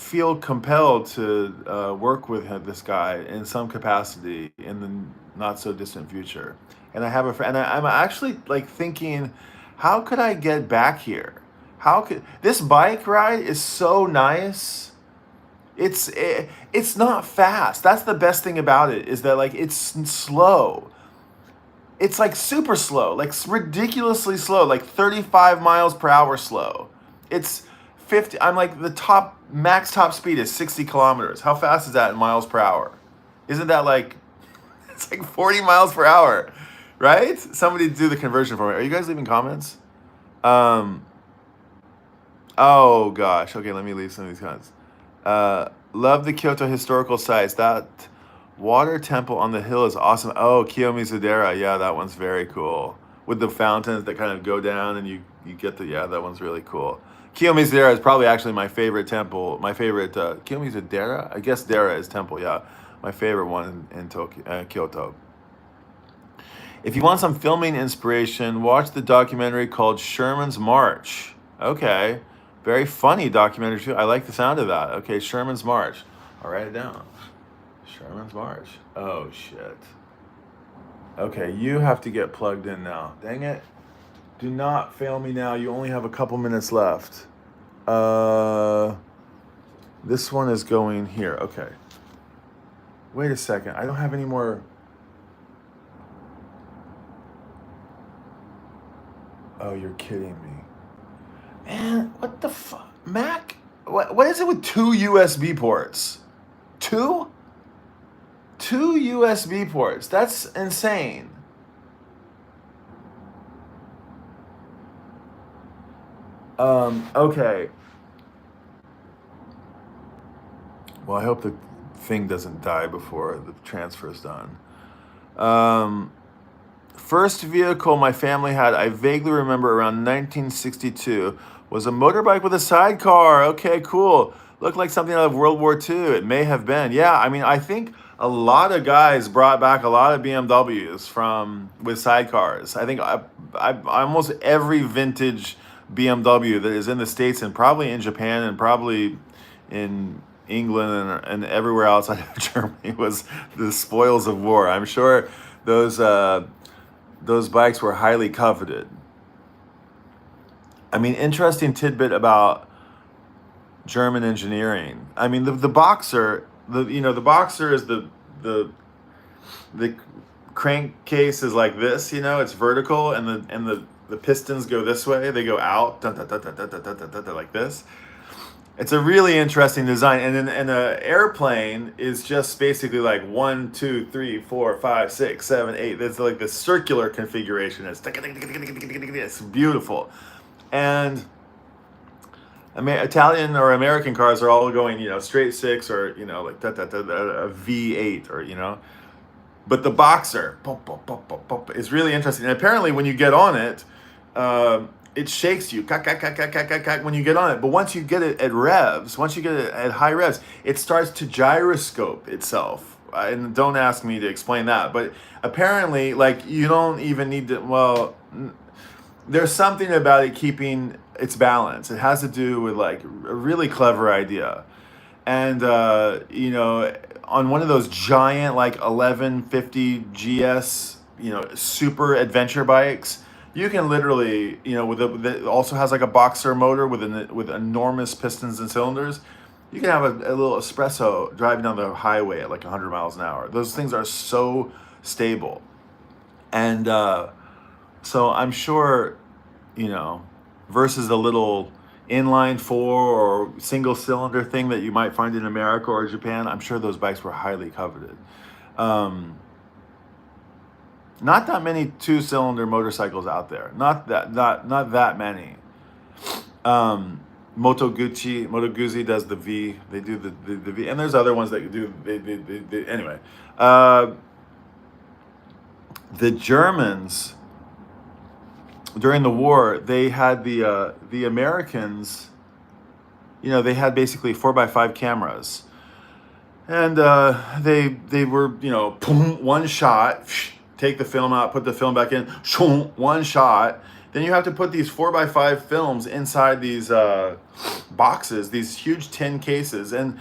feel compelled to work with this guy in some capacity in the not so distant future. And I have a friend, and I'm actually like thinking, how could I get back here? This bike ride is so nice. It's not fast. That's the best thing about it, is that like it's slow. It's like super slow, like ridiculously slow, like 35 miles per hour slow. It's 50. I'm like max top speed is 60 kilometers. How fast is that in miles per hour? Isn't that like, it's like 40 miles per hour, right? Somebody do the conversion for me. Are you guys leaving comments? Oh gosh. Okay, let me leave some of these comments. Love the Kyoto historical sites. That water temple on the hill is awesome. Oh, Kiyomizu-dera. Yeah, that one's very cool. With the fountains that kind of go down and you get that one's really cool. Kiyomizu-dera is probably actually my favorite temple. My favorite, Kiyomizu-dera? I guess Dera is temple, yeah. My favorite one in Tokyo, Kyoto. If you want some filming inspiration, watch the documentary called Sherman's March. Okay. Very funny documentary too. I like the sound of that. Okay, Sherman's March. I'll write it down. Sherman's March. Oh, shit. Okay, you have to get plugged in now. Dang it. Do not fail me now. You only have a couple minutes left. This one is going here. Okay. Wait a second. I don't have any more. Oh, you're kidding me. Man, what the fuck? Mac? What is it with 2 USB ports? 2? 2 USB ports. That's insane. Okay. Well, I hope the thing doesn't die before the transfer is done. First vehicle my family had, I vaguely remember around 1962, was a motorbike with a sidecar. Okay, cool. Looked like something out of World War II. It may have been. Yeah, I mean, I think a lot of guys brought back a lot of BMWs with sidecars. I think almost every vintage BMW that is in the States and probably in Japan and probably in England and everywhere outside of Germany was the spoils of war. I'm sure those bikes were highly coveted. I mean, interesting tidbit about German engineering. I mean, the boxer, the boxer is the crankcase is like this, it's vertical, and the pistons go this way. They go out, dun, dun, dun, dun, dun, dun, dun, dun, dun, like this. It's a really interesting design, and an airplane is just basically like 1, 2, 3, 4, 5, 6, 7, 8. It's like the circular configuration. It's beautiful, and Italian or American cars are all going, straight six, or like a V8, or. But the boxer is really interesting, and apparently when you get on it, it shakes you when you get on it. But once you get it at revs, once you get it at high revs, it starts to gyroscope itself. And don't ask me to explain that, but apparently, like, you don't even need to. Well, there's something about it keeping its balance. It has to do with like a really clever idea, and on one of those giant like 1150 GS, super adventure bikes, you can literally, that also has like a boxer motor with enormous pistons and cylinders. You can have a little espresso driving down the highway at like 100 miles an hour. Those things are so stable, and so I'm sure, versus the little inline four or single cylinder thing that you might find in America or Japan, I'm sure those bikes were highly coveted. Not that many 2-cylinder motorcycles out there. Not that many. Moto Guzzi does the V. They do the V, and there's other ones that do. They anyway. The Germans, during the war, they had the Americans. They had basically 4x5 cameras, and they were boom, one shot. Take the film out, put the film back in, one shot. Then you have to put these 4x5 films inside these boxes, these huge tin cases. And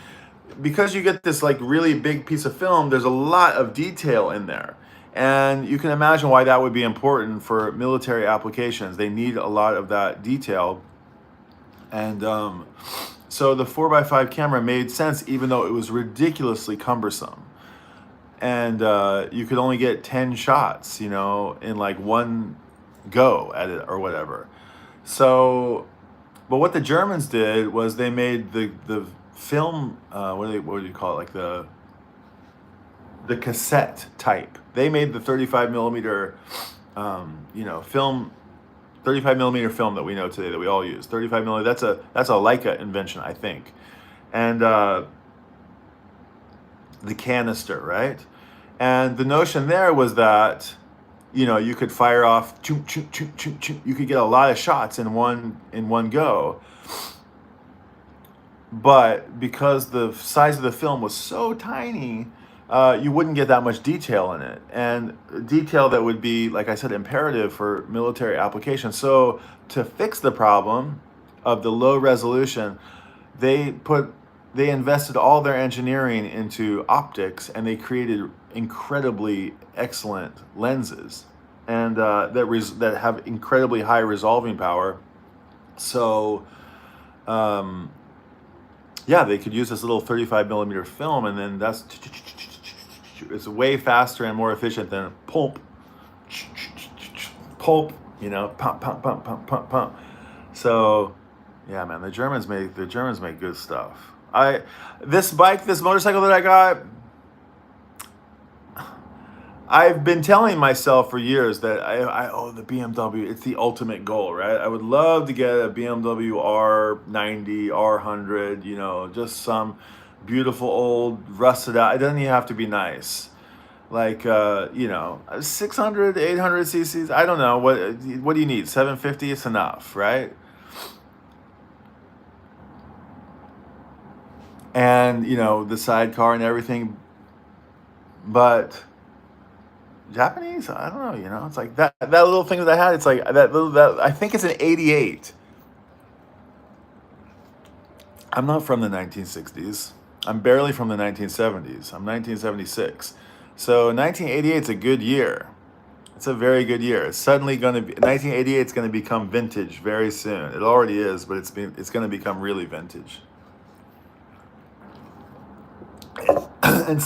because you get this like really big piece of film, there's a lot of detail in there. And you can imagine why that would be important for military applications. They need a lot of that detail. And so the 4x5 camera made sense, even though it was ridiculously cumbersome. And you could only get 10 shots, in like one go at it or whatever. So, but what the Germans did was they made the film, what do you call it? Like the cassette type. They made the 35 millimeter, film, 35 millimeter film that we know today, that we all use. 35 millimeter. That's a Leica invention, I think. And the canister, right? And the notion there was that, you could fire off, you could get a lot of shots in one go. But because the size of the film was so tiny, you wouldn't get that much detail in it, and detail that would be, like I said, imperative for military applications. So to fix the problem of the low resolution, they invested all their engineering into optics, and they created incredibly excellent lenses, and that have incredibly high resolving power. So, they could use this little 35 millimeter film, and then it's way faster and more efficient than pump, pump, pump. So, yeah, man, the Germans make good stuff. This motorcycle that I got, I've been telling myself for years that the BMW, it's the ultimate goal, right? I would love to get a BMW R90, R100, just some beautiful old rusted out. It doesn't even have to be nice. Like, 600, 800 cc's. I don't know. What do you need? 750? It's enough, right? And, the sidecar and everything. But Japanese, I don't know, it's like that little thing that I had, it's like that I think it's an 88. I'm not from the 1960s. I'm barely from the 1970s. I'm 1976. So 1988 is a good year. It's a very good year. It's suddenly going to be 1988 is going to become vintage very soon. It already is, but it's going to become really vintage. and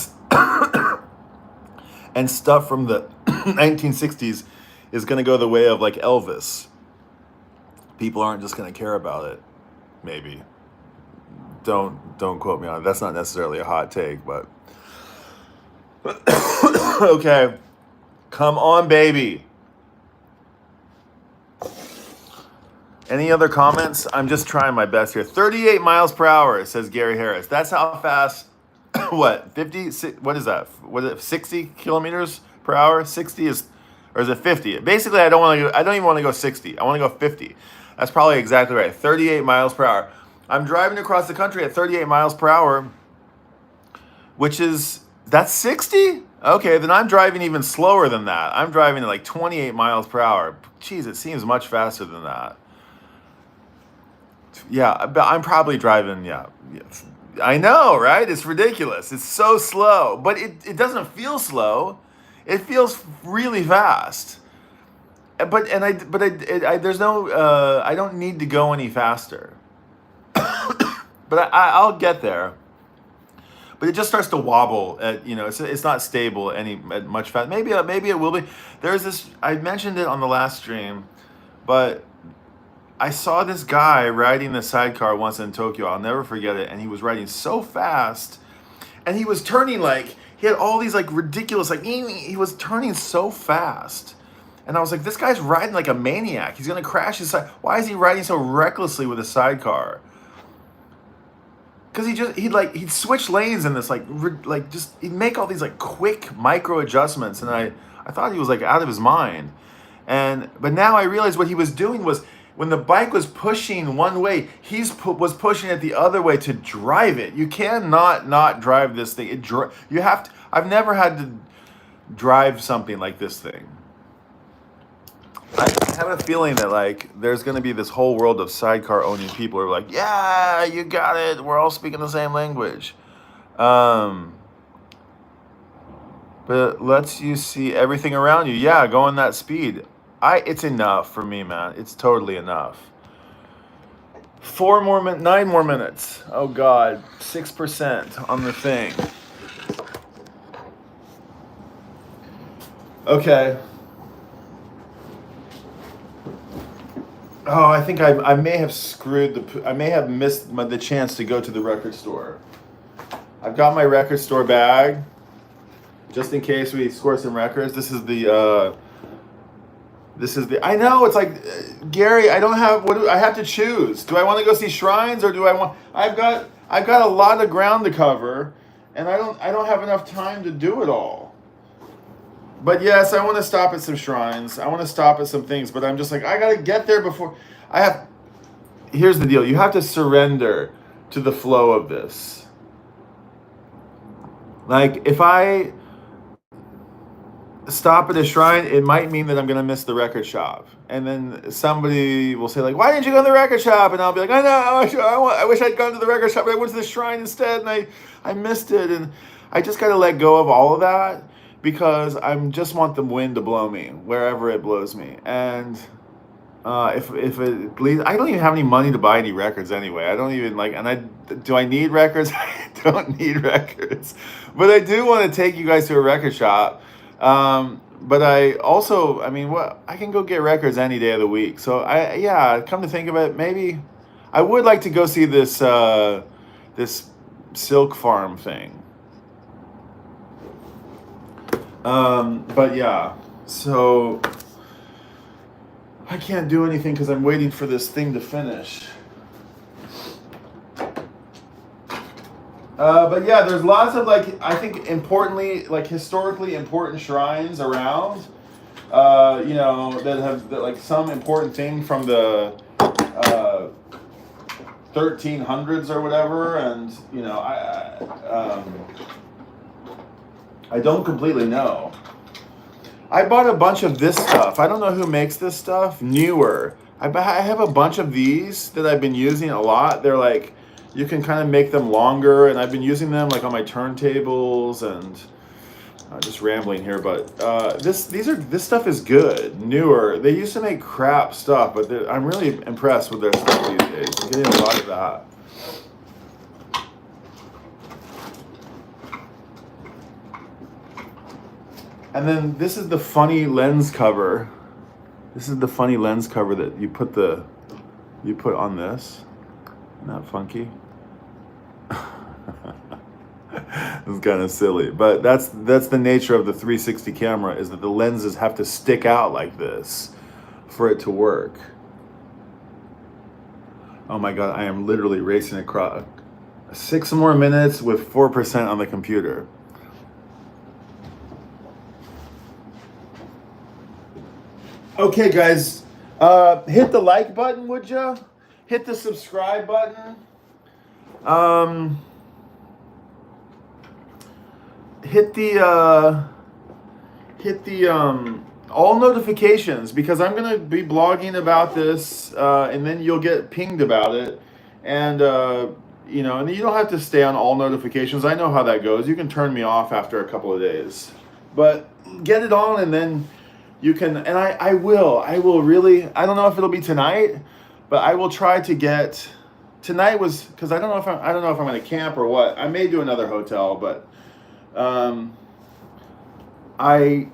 and stuff from the 1960s is going to go the way of like Elvis. People aren't just going to care about it. Maybe. Don't quote me on it. That's not necessarily a hot take, but okay. Come on, baby. Any other comments? I'm just trying my best here. 38 miles per hour, says Gary Harris. That's how fast, what, 50, what is that? What is it, 60 kilometers per hour? 60 is, or is it 50? Basically, I don't even want to go 60. I want to go 50. That's probably exactly right. 38 miles per hour. I'm driving across the country at 38 miles per hour, which is, that's 60? Okay, then I'm driving even slower than that. I'm driving at like 28 miles per hour. Jeez, it seems much faster than that. Yeah, but I'm probably driving, yeah. I know, right? It's ridiculous. It's so slow, but it doesn't feel slow. It feels really fast. But there's no, I don't need to go any faster. But I'll get there. But it just starts to wobble. It's not stable at much fast. Maybe it will be. There's this. I mentioned it on the last stream, but I saw this guy riding the sidecar once in Tokyo. I'll never forget it. And he was riding so fast, and he was turning like he had all these like ridiculous like he was turning so fast. And I was like, this guy's riding like a maniac. He's gonna crash his side. Why is he riding so recklessly with a sidecar? Because he'd switch lanes in this he'd make all these like quick micro adjustments, and I thought he was like out of his mind. But now I realized what he was doing was when the bike was pushing one way, was pushing it the other way to drive it. You cannot not drive this thing. You have to. I've never had to drive something like this thing. I have a feeling that like there's going to be this whole world of sidecar owning people who are like, yeah, you got it. We're all speaking the same language. But it lets you see everything around you. Yeah, going that speed. It's enough for me, man. It's totally enough. 9 more minutes. Oh God, 6% on the thing. Okay. Oh, I think I may have I may have missed the chance to go to the record store. I've got my record store bag, just in case we score some records. This is the, I know, it's like, Gary, I don't have, I have to choose. Do I want to go see shrines, or I've got a lot of ground to cover, and I don't have enough time to do it all. But yes, I want to stop at some shrines. I want to stop at some things, but I'm just like, I got to get there before here's the deal. You have to surrender to the flow of this. Like, if I stop at a shrine, it might mean that I'm going to miss the record shop. And then somebody will say like, why didn't you go to the record shop? And I'll be like, I know, I wish I'd gone to the record shop, but I went to the shrine instead, and I missed it. And I just got to let go of all of that, because I just want the wind to blow me wherever it blows me. And if it bleeds, I don't even have any money to buy any records anyway. I don't even do I need records? I don't need records. But I do want to take you guys to a record shop. But I also, I can go get records any day of the week. So come to think of it, maybe I would like to go see this silk farm thing. But yeah, so I can't do anything because I'm waiting for this thing to finish. But yeah, there's lots of I think historically important shrines around, that have some important thing from the 1300s or whatever, and I don't completely know. I bought a bunch of this stuff. I don't know who makes this stuff. Newer. I have a bunch of these that I've been using a lot. They're like, you can kind of make them longer, and I've been using them on my turntables, and I'm just rambling here, but this stuff is good. Newer. They used to make crap stuff, but I'm really impressed with their stuff these days. I'm getting a lot of that. And then this is the funny lens cover. This is the funny lens cover that you put on this. Isn't that funky? It's kind of silly, but that's the nature of the 360 camera, is that the lenses have to stick out like this for it to work. Oh my God, I am literally racing across 6 more minutes with 4% on the computer. Okay, guys, hit the like button, would ya? Hit the subscribe button. Hit the all notifications, because I'm gonna be blogging about this, and then you'll get pinged about it, and you know, and you don't have to stay on all notifications. I know how that goes. You can turn me off after a couple of days, but get it on, and then you can. And I will really. I don't know if it'll be tonight, but I will try to get. Tonight was because I don't know if I'm gonna camp or what. I may do another hotel, but I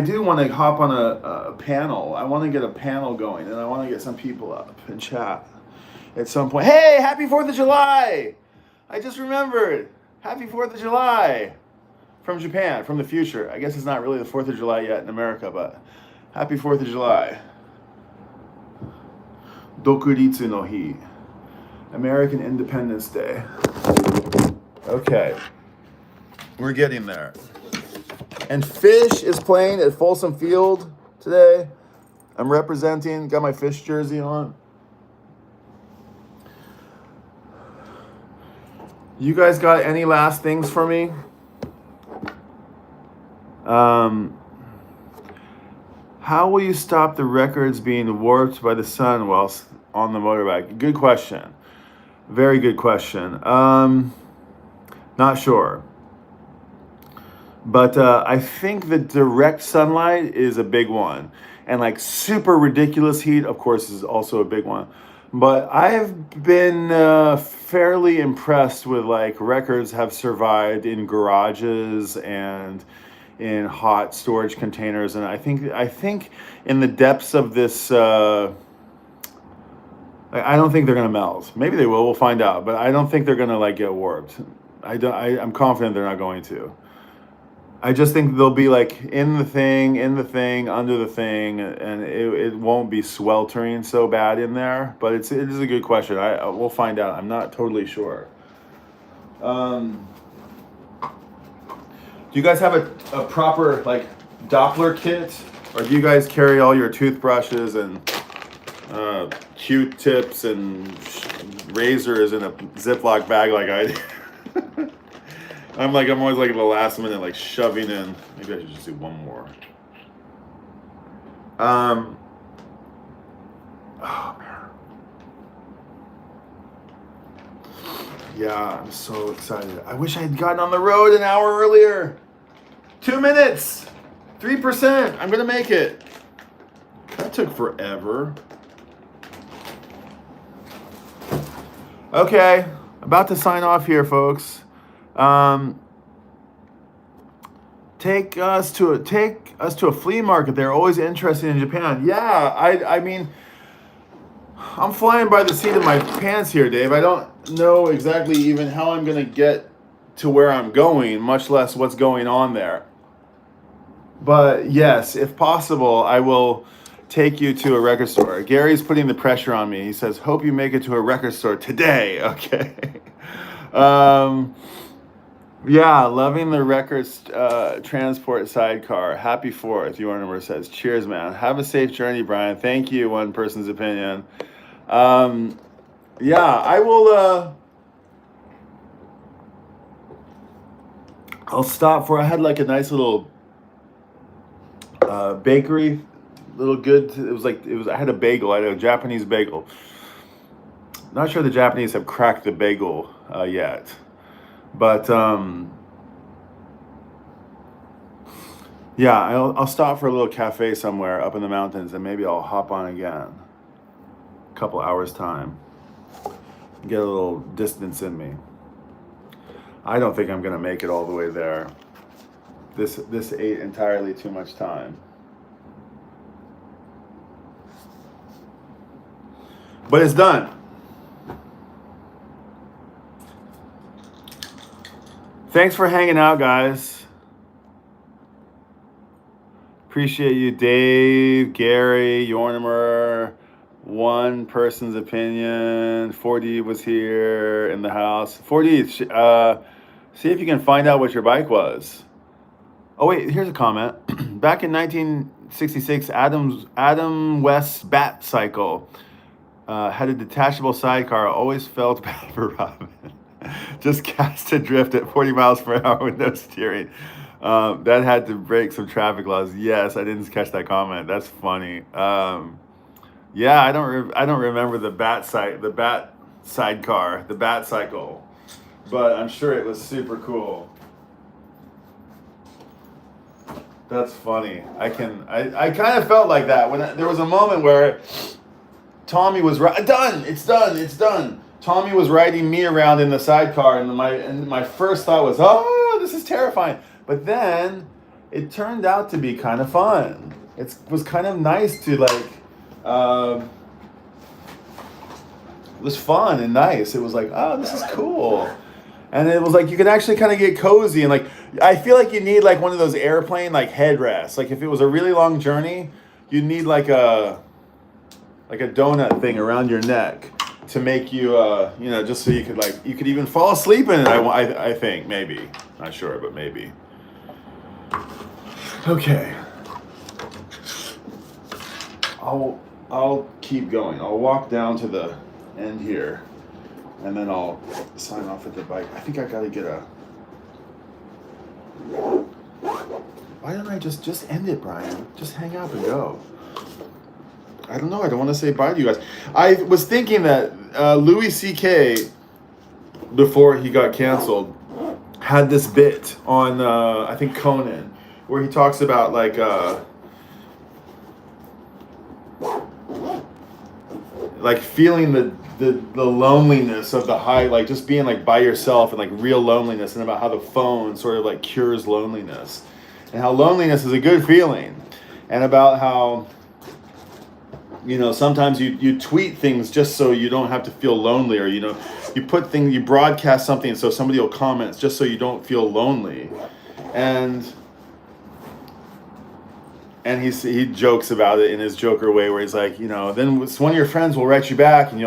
do want to hop on a panel. I want to get a panel going, and I want to get some people up and chat at some point. Hey, happy 4th of July! I just remembered. Happy 4th of July from Japan, from the future. I guess it's not really the 4th of July yet in America, but happy 4th of July. Dokuritsu no hi. American Independence Day. Okay. We're getting there. And Fish is playing at Folsom Field today. I'm representing, got my Fish jersey on. You guys got any last things for me? How will you stop the records being warped by the sun whilst on the motorbike? Good question. Very good question. Not sure. But I think the direct sunlight is a big one. And like super ridiculous heat, of course, is also a big one. But I've been fairly impressed with like records have survived in garages and in hot storage containers. And I think in the depths of this, I don't think they're gonna melt. Maybe they will. We'll find out. But I don't think they're gonna like get warped. I'm confident they're not going to. I just think they'll be like in the thing, under the thing, and it won't be sweltering so bad in there. But it is a good question. We'll find out. I'm not totally sure. Do you guys have a proper like Doppler kit, or do you guys carry all your toothbrushes and Q-tips and razors in a Ziploc bag like I do? I'm always like at the last minute, like shoving in. Maybe I should just do one more. Oh man. Yeah, I'm so excited. I wish I had gotten on the road an hour earlier. 2 minutes, 3%. I'm gonna make it. That took forever. Okay, about to sign off here, folks. Take us to a flea market. They're always interested in Japan. Yeah, I mean, I'm flying by the seat of my pants here, Dave. I don't know exactly even how I'm gonna get to where I'm going, much less what's going on there. But yes, if possible, I will take you to a record store. Gary's putting the pressure on me. He says, "Hope you make it to a record store today." Okay. Yeah, loving the records transport sidecar. Happy 4th, Number says. Cheers, man. Have a safe journey, Brian. Thank you, one person's opinion. Yeah, I will... I'll stop for... I had like a nice little bakery. Little good... I had a bagel. I had a Japanese bagel. Not sure the Japanese have cracked the bagel yet. But yeah, I'll stop for a little cafe somewhere up in the mountains, and maybe I'll hop on again. A couple hours time. Get a little distance in me. I don't think I'm gonna make it all the way there. this ate entirely too much time. But it's done. Thanks for hanging out, guys. Appreciate you, Dave, Gary, Yornimer, one person's opinion. 4D was here in the house. 4D, see if you can find out what your bike was. Oh wait, here's a comment. Back in 1966, Adam West's Bat Cycle had a detachable sidecar. Always felt bad for Robin. Just cast adrift at 40 miles per hour with no steering. That had to break some traffic laws. Yes, I didn't catch that comment. That's funny. Yeah, I don't remember the bat sidecar, the Bat Cycle, but I'm sure it was super cool. That's funny. I kind of felt like that when there was a moment where Tommy was done. It's done. Tommy was riding me around in the sidecar, and my first thought was, oh, this is terrifying. But then it turned out to be kind of fun. It was kind of nice to like. It was fun and nice. It was like, oh, this is cool. And it was like you could actually kind of get cozy, and like I feel like you need like one of those airplane like headrests. Like if it was a really long journey, you'd need like a donut thing around your neck to make you just so you could even fall asleep in it. I think maybe, not sure, but maybe. Okay. I'll keep going. I'll walk down to the end here, and then I'll sign off with the bike. I think I gotta get a. Why don't I just end it, Brian? Just hang up and go. I don't know. I don't want to say bye to you guys. I was thinking that Louis C.K. before he got canceled had this bit on I think Conan, where he talks about like feeling the loneliness of the high, like just being like by yourself and like real loneliness, and about how the phone sort of like cures loneliness, and how loneliness is a good feeling, and about how sometimes you tweet things just so you don't have to feel lonely, or you broadcast something so somebody will comment just so you don't feel lonely, and he jokes about it in his Joker way, where he's like, then one of your friends will write you back, and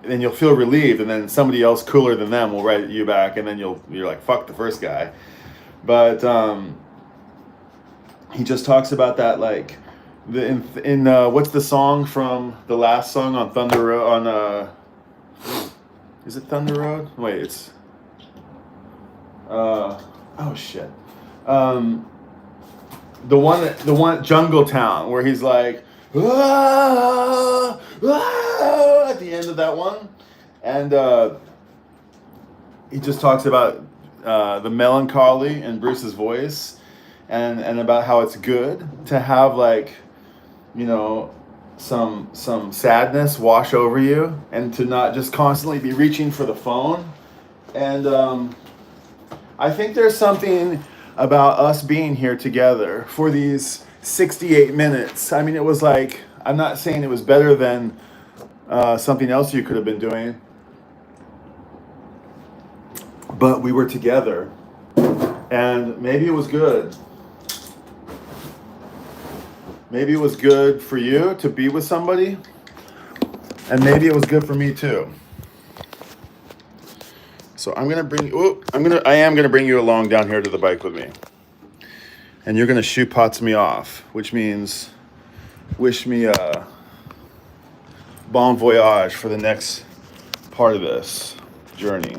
then you'll feel relieved, and then somebody else cooler than them will write you back, and then you're like, fuck the first guy. But he just talks about that, like in what's the song from the last song on Thunder Road on is it Thunder Road? Wait, it's oh shit. The one Jungle Town, where he's like, ah, ah, at the end of that one, and he just talks about the melancholy in Bruce's voice, and about how it's good to have like, some sadness wash over you, and to not just constantly be reaching for the phone, and I think there's something about us being here together for these 68 minutes. I mean, it was like, I'm not saying it was better than something else you could have been doing, but we were together, and maybe it was good. Maybe it was good for you to be with somebody, and maybe it was good for me too. So I am gonna bring you along down here to the bike with me, and you're gonna shoe pots me off, which means wish me a bon voyage for the next part of this journey.